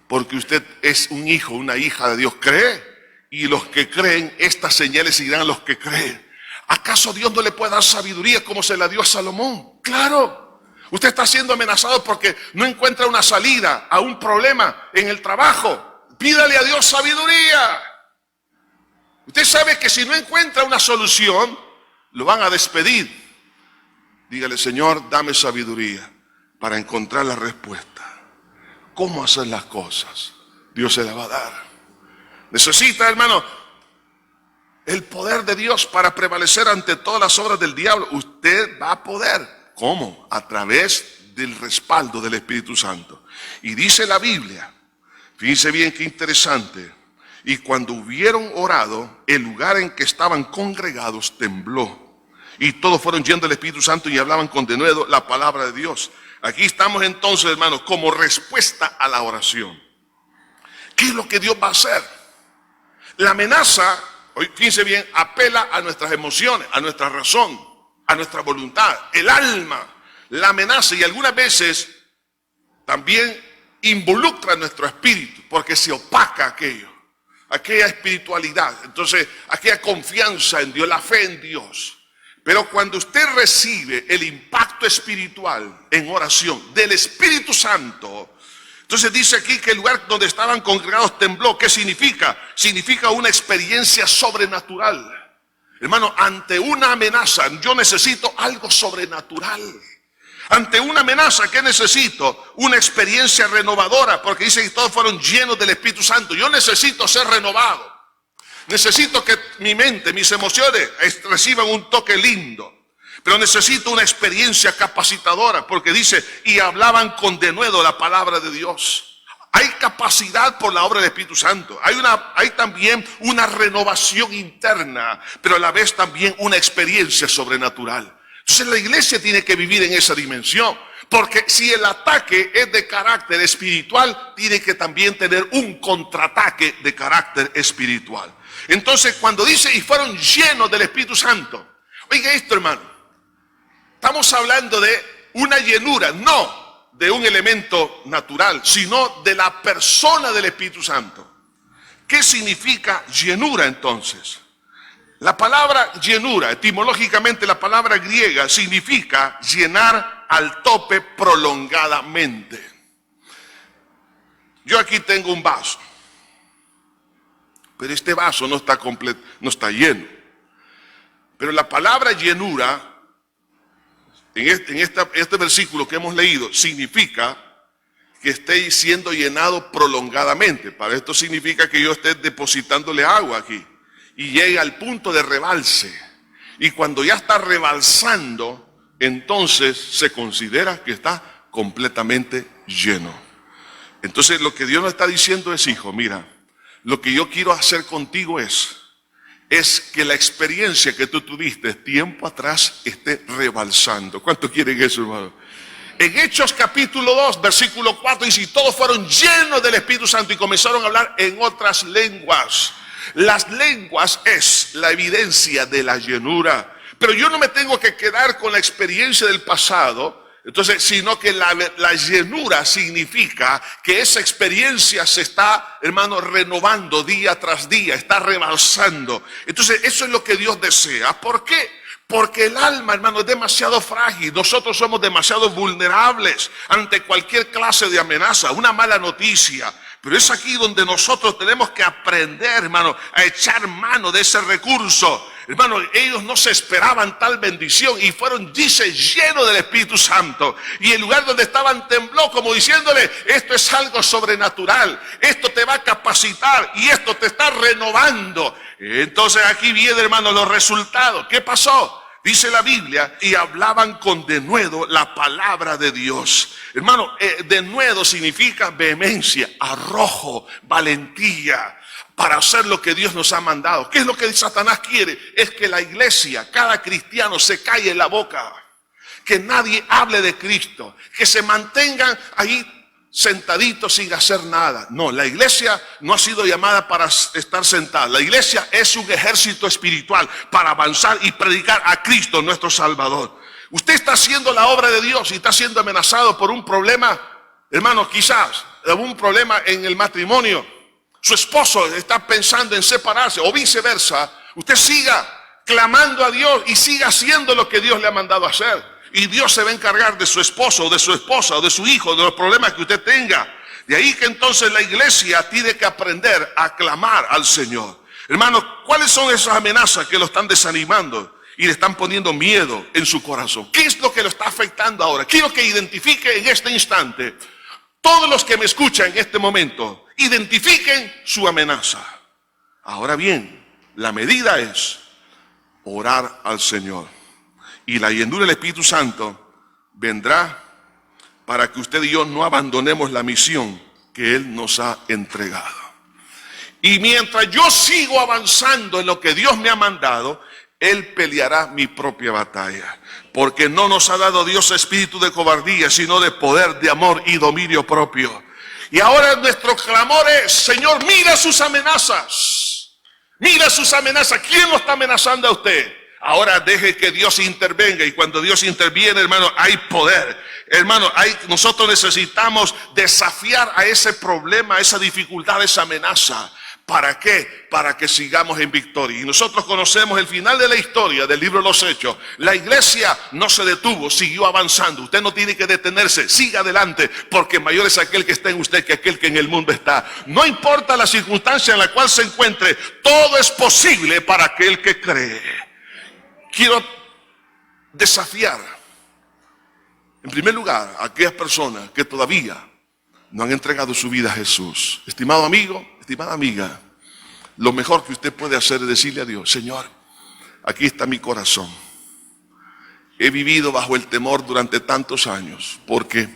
Porque usted es un hijo, una hija de Dios, cree. Y los que creen, estas señales seguirán a los que creen. ¿Acaso Dios no le puede dar sabiduría como se la dio a Salomón? Claro. Usted está siendo amenazado porque no encuentra una salida a un problema en el trabajo. Pídale a Dios sabiduría. Usted sabe que si no encuentra una solución, lo van a despedir. Dígale: Señor, dame sabiduría para encontrar la respuesta. ¿Cómo hacer las cosas? Dios se la va a dar. Necesita, hermano, el poder de Dios para prevalecer ante todas las obras del diablo. Usted va a poder. ¿Cómo? A través del respaldo del Espíritu Santo. Y dice la Biblia, fíjense bien qué interesante: y cuando hubieron orado, el lugar en que estaban congregados tembló, y todos fueron llenos del Espíritu Santo y hablaban con denuedo la palabra de Dios. Aquí estamos entonces, hermanos, como respuesta a la oración. ¿Qué es lo que Dios va a hacer? La amenaza, fíjense bien, apela a nuestras emociones, a nuestra razón, a nuestra voluntad, el alma. La amenaza, y algunas veces también involucra nuestro espíritu, porque se opaca aquella espiritualidad. Entonces, aquella confianza en Dios, la fe en Dios. Pero cuando usted recibe el impacto espiritual en oración del Espíritu Santo, entonces dice aquí que el lugar donde estaban congregados tembló. ¿Qué significa? Significa una experiencia sobrenatural. Hermano, ante una amenaza, yo necesito algo sobrenatural. Ante una amenaza, ¿qué necesito? Una experiencia renovadora, porque dice que todos fueron llenos del Espíritu Santo. Yo necesito ser renovado. Necesito que mi mente, mis emociones reciban un toque lindo. Pero necesito una experiencia capacitadora, porque dice: y hablaban con denuedo la palabra de Dios. Hay capacidad por la obra del Espíritu Santo. Hay también una renovación interna, pero a la vez también una experiencia sobrenatural. Entonces la iglesia tiene que vivir en esa dimensión. Porque si el ataque es de carácter espiritual, tiene que también tener un contraataque de carácter espiritual. Entonces, cuando dice: y fueron llenos del Espíritu Santo, oiga esto, hermano, estamos hablando de una llenura, no de un elemento natural, sino de la persona del Espíritu Santo. ¿Qué significa llenura entonces? La palabra llenura, etimológicamente la palabra griega, significa llenar al tope prolongadamente. Yo aquí tengo un vaso, pero este vaso no está completo, no está lleno. Pero la palabra llenura este versículo que hemos leído significa que esté siendo llenado prolongadamente. Para esto significa que yo esté depositándole agua aquí y llegue al punto de rebalse. Y cuando ya está rebalsando, entonces se considera que está completamente lleno. Entonces lo que Dios nos está diciendo es, hijo, mira, lo que yo quiero hacer contigo es que la experiencia que tú tuviste tiempo atrás esté rebalsando. ¿Cuánto quieren eso, hermano? En Hechos capítulo 2, versículo 4, dice, y todos fueron llenos del Espíritu Santo y comenzaron a hablar en otras lenguas. Las lenguas es la evidencia de la llenura. Pero yo no me tengo que quedar con la experiencia del pasado, entonces, sino que la llenura significa que esa experiencia se está, hermano, renovando día tras día, está rebalsando. Entonces, eso es lo que Dios desea. ¿Por qué? Porque el alma, hermano, es demasiado frágil. Nosotros somos demasiado vulnerables ante cualquier clase de amenaza, una mala noticia. Pero es aquí donde nosotros tenemos que aprender, hermano, a echar mano de ese recurso. Hermano, ellos no se esperaban tal bendición y fueron, dice, llenos del Espíritu Santo. Y el lugar donde estaban tembló, como diciéndole, esto es algo sobrenatural, esto te va a capacitar y esto te está renovando. Entonces aquí viene, hermano, los resultados. ¿Qué pasó? Dice la Biblia, y hablaban con denuedo la palabra de Dios. Hermano, denuedo significa vehemencia, arrojo, valentía, para hacer lo que Dios nos ha mandado. ¿Qué es lo que Satanás quiere? Es que la iglesia, cada cristiano se calle la boca, que nadie hable de Cristo, que se mantengan ahí sentaditos sin hacer nada. No, la iglesia no ha sido llamada para estar sentada. La iglesia es un ejército espiritual para avanzar y predicar a Cristo, nuestro Salvador. Usted está haciendo la obra de Dios y está siendo amenazado por un problema, hermano, quizás un problema en el matrimonio. Su esposo está pensando en separarse o viceversa. Usted siga clamando a Dios y siga haciendo lo que Dios le ha mandado hacer. Y Dios se va a encargar de su esposo, o de su esposa, o de su hijo, de los problemas que usted tenga. De ahí que entonces la iglesia tiene que aprender a clamar al Señor. Hermanos, ¿cuáles son esas amenazas que lo están desanimando y le están poniendo miedo en su corazón? ¿Qué es lo que lo está afectando ahora? Quiero que identifique en este instante, todos los que me escuchan en este momento, identifiquen su amenaza. Ahora bien, la medida es orar al Señor. Y la llenura del Espíritu Santo vendrá para que usted y yo no abandonemos la misión que Él nos ha entregado. Y mientras yo sigo avanzando en lo que Dios me ha mandado, Él peleará mi propia batalla. Porque no nos ha dado Dios espíritu de cobardía, sino de poder, de amor y dominio propio. Y ahora nuestro clamor es, Señor, mira sus amenazas. Mira sus amenazas. ¿Quién lo está amenazando a usted? Ahora deje que Dios intervenga, y cuando Dios interviene, hermano, hay poder. Hermano, nosotros necesitamos desafiar a ese problema, a esa dificultad, a esa amenaza. ¿Para qué? Para que sigamos en victoria. Y nosotros conocemos el final de la historia del libro de los Hechos. La iglesia no se detuvo, siguió avanzando. Usted no tiene que detenerse, siga adelante, porque mayor es aquel que está en usted que aquel que en el mundo está. No importa la circunstancia en la cual se encuentre, todo es posible para aquel que cree. Quiero desafiar, en primer lugar, a aquellas personas que todavía no han entregado su vida a Jesús. Estimado amigo, estimada amiga, lo mejor que usted puede hacer es decirle a Dios, Señor, aquí está mi corazón. He vivido bajo el temor durante tantos años porque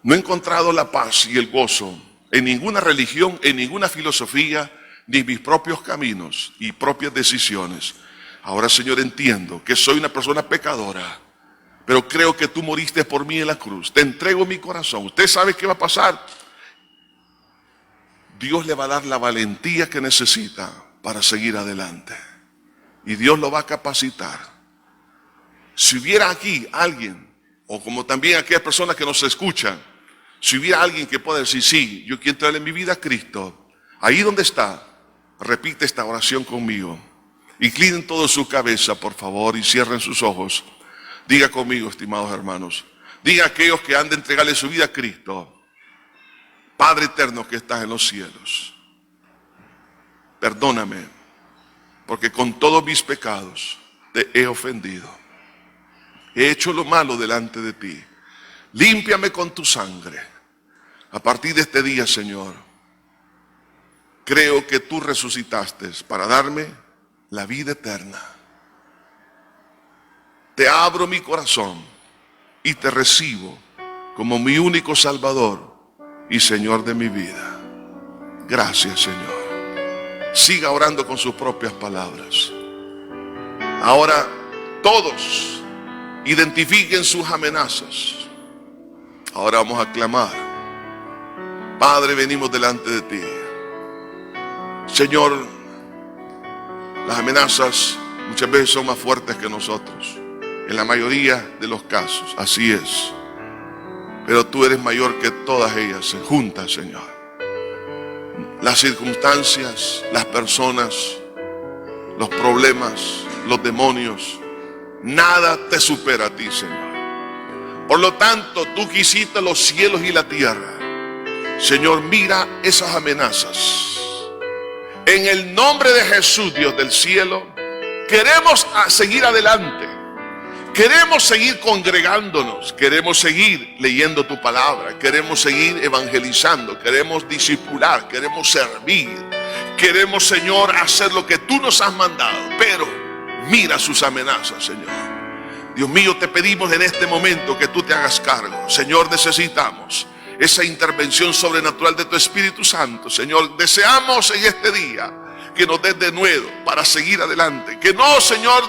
no he encontrado la paz y el gozo en ninguna religión, en ninguna filosofía, ni en mis propios caminos y propias decisiones. Ahora, Señor, entiendo que soy una persona pecadora, pero creo que tú moriste por mí en la cruz. Te entrego mi corazón. Usted sabe qué va a pasar. Dios le va a dar la valentía que necesita para seguir adelante. Y Dios lo va a capacitar. Si hubiera aquí alguien, o como también aquellas personas que nos escuchan, si hubiera alguien que pueda decir, sí, yo quiero entregarle mi vida a Cristo, ahí donde está, repite esta oración conmigo. Inclinen todos su cabeza, por favor, y cierren sus ojos. Diga conmigo, estimados hermanos. Diga a aquellos que han de entregarle su vida a Cristo. Padre eterno que estás en los cielos, perdóname, porque con todos mis pecados te he ofendido. he hecho lo malo delante de ti. Límpiame con tu sangre. A partir de este día, Señor, creo que tú resucitaste para darme la vida eterna. Te abro mi corazón y te recibo como mi único Salvador y Señor de mi vida. Gracias, Señor. Siga orando con sus propias palabras. Ahora todos identifiquen sus amenazas. Ahora vamos a clamar. Padre, venimos delante de ti. Señor, las amenazas muchas veces son más fuertes que nosotros. En la mayoría de los casos, así es. Pero tú eres mayor que todas ellas juntas, Señor. Las circunstancias, las personas, los problemas, los demonios, nada te supera a ti, Señor. Por lo tanto, tú que hiciste los cielos y la tierra, Señor, mira esas amenazas. En el nombre de Jesús, Dios del cielo, queremos seguir adelante. Queremos seguir congregándonos, queremos seguir leyendo tu palabra, queremos seguir evangelizando, queremos discipular, queremos servir, queremos, Señor, hacer lo que tú nos has mandado. Pero mira sus amenazas, Señor. Dios mío, te pedimos en este momento que tú te hagas cargo. Señor, necesitamos esa intervención sobrenatural de tu Espíritu Santo. Señor, deseamos en este día que nos des de nuevo para seguir adelante. Que no, Señor,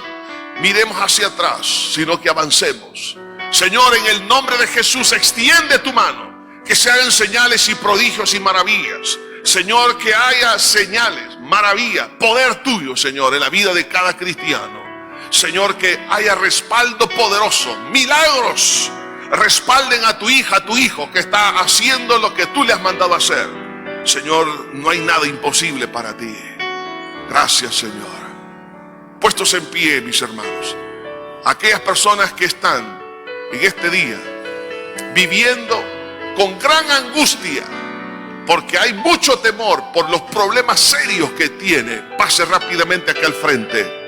miremos hacia atrás, sino que avancemos. Señor, en el nombre de Jesús, extiende tu mano, que se hagan señales y prodigios y maravillas. Señor, que haya señales, maravillas, poder tuyo, Señor, en la vida de cada cristiano. Señor, que haya respaldo poderoso, milagros, respalden a tu hija, a tu hijo, que está haciendo lo que tú le has mandado hacer. Señor, no hay nada imposible para ti. Gracias, Señor. Puestos en pie, mis hermanos, aquellas personas que están en este día viviendo con gran angustia, porque hay mucho temor por los problemas serios que tiene, pase rápidamente aquí al frente.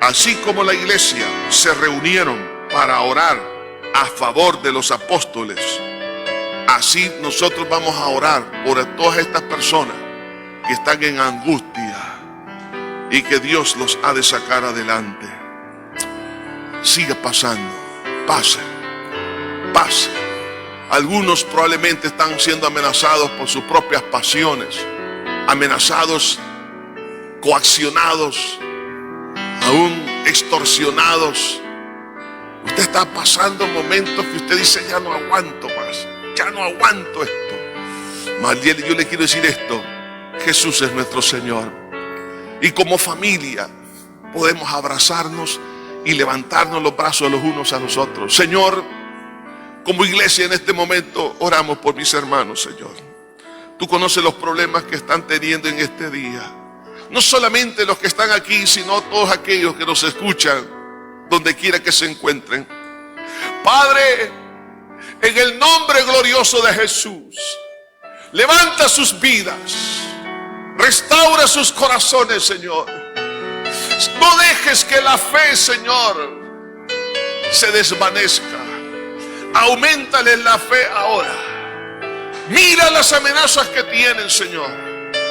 Así como la iglesia se reunieron para orar a favor de los apóstoles, así nosotros vamos a orar por todas estas personas que están en angustia y que Dios los ha de sacar adelante. Siga pasando, pase, pase. Algunos probablemente están siendo amenazados por sus propias pasiones, amenazados, coaccionados, aún extorsionados. Usted está pasando momentos que usted dice: ya no aguanto más, ya no aguanto esto. Mas yo le quiero decir esto: Jesús es nuestro Señor. Y como familia podemos abrazarnos y levantarnos los brazos los unos a los otros. Señor, como iglesia en este momento oramos por mis hermanos, Señor. Tú conoces los problemas que están teniendo en este día. No solamente los que están aquí, sino todos aquellos que nos escuchan, donde quiera que se encuentren. Padre, en el nombre glorioso de Jesús, levanta sus vidas. Restaura sus corazones, Señor. No dejes que la fe, Señor, se desvanezca. Auméntale la fe ahora. Mira las amenazas que tienen, Señor.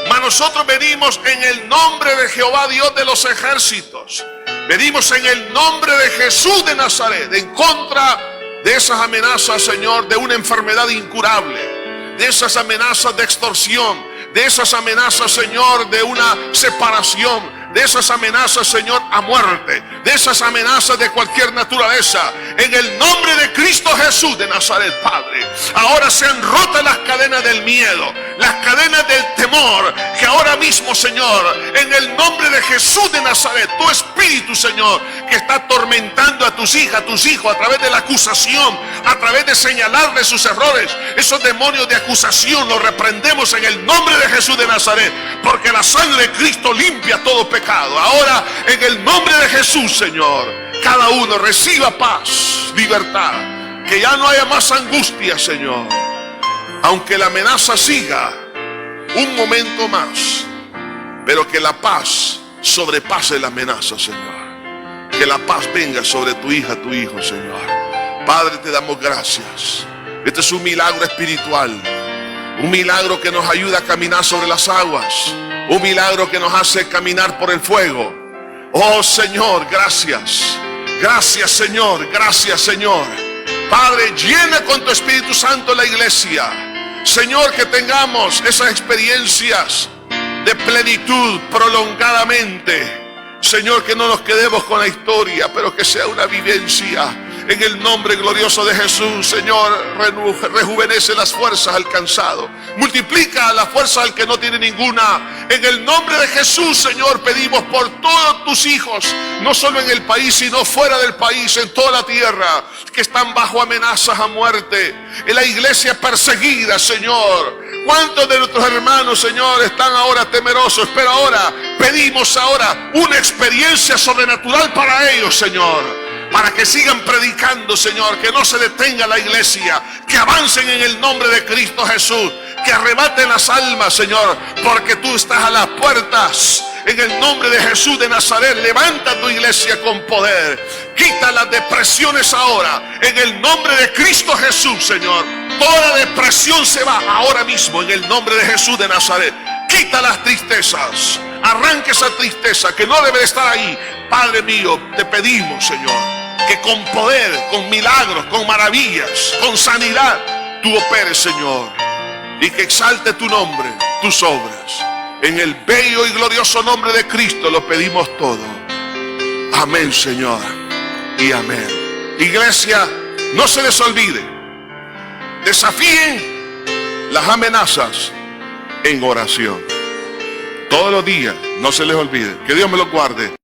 Mas nosotros venimos en el nombre de Jehová, Dios de los ejércitos. Venimos en el nombre de Jesús de Nazaret, en contra de esas amenazas, Señor, de una enfermedad incurable, de esas amenazas de extorsión, de esas amenazas, Señor, de una separación, de esas amenazas, Señor, a muerte, de esas amenazas de cualquier naturaleza. En el nombre de Cristo Jesús de Nazaret, Padre, ahora sean rotas las cadenas del miedo, las cadenas del temor, que ahora mismo, Señor, en el nombre de Jesús de Nazaret, tu espíritu, Señor, que está atormentando a tus hijas, a tus hijos, a través de la acusación, a través de señalarles sus errores, esos demonios de acusación los reprendemos en el nombre de Jesús de Nazaret, porque la sangre de Cristo limpia todo pecado. Ahora, en el nombre de Jesús, Señor, cada uno reciba paz, libertad, que ya no haya más angustia, Señor. Aunque la amenaza siga un momento más, pero que la paz sobrepase la amenaza, Señor. Que la paz venga sobre tu hija, tu hijo, Señor. Padre, te damos gracias. Este es un milagro espiritual. Un milagro que nos ayuda a caminar sobre las aguas. Un milagro que nos hace caminar por el fuego. Oh Señor, gracias. Gracias Señor, gracias Señor. Padre, llena con tu Espíritu Santo la iglesia. Señor, que tengamos esas experiencias de plenitud prolongadamente. Señor, que no nos quedemos con la historia, pero que sea una vivencia. En el nombre glorioso de Jesús, Señor, rejuvenece las fuerzas al cansado. Multiplica la fuerza al que no tiene ninguna. En el nombre de Jesús, Señor, pedimos por todos tus hijos, no solo en el país, sino fuera del país, en toda la tierra, que están bajo amenazas a muerte. En la iglesia perseguida, Señor. ¿Cuántos de nuestros hermanos, Señor, están ahora temerosos? Pero ahora, pedimos ahora una experiencia sobrenatural para ellos, Señor. Para que sigan predicando, Señor, que no se detenga la iglesia, que avancen en el nombre de Cristo Jesús, que arrebaten las almas, Señor, porque tú estás a las puertas. En el nombre de Jesús de Nazaret, levanta tu iglesia con poder. Quita las depresiones ahora, en el nombre de Cristo Jesús, Señor. Toda depresión se va ahora mismo, en el nombre de Jesús de Nazaret. Quita las tristezas, arranca esa tristeza que no debe de estar ahí. Padre mío, te pedimos, Señor, que con poder, con milagros, con maravillas, con sanidad, tú operes, Señor, y que exalte tu nombre, tus obras. En el bello y glorioso nombre de Cristo lo pedimos todo. Amén, Señor, y amén. Iglesia, no se les olvide, desafíen las amenazas en oración. Todos los días, no se les olvide. Que Dios me lo guarde.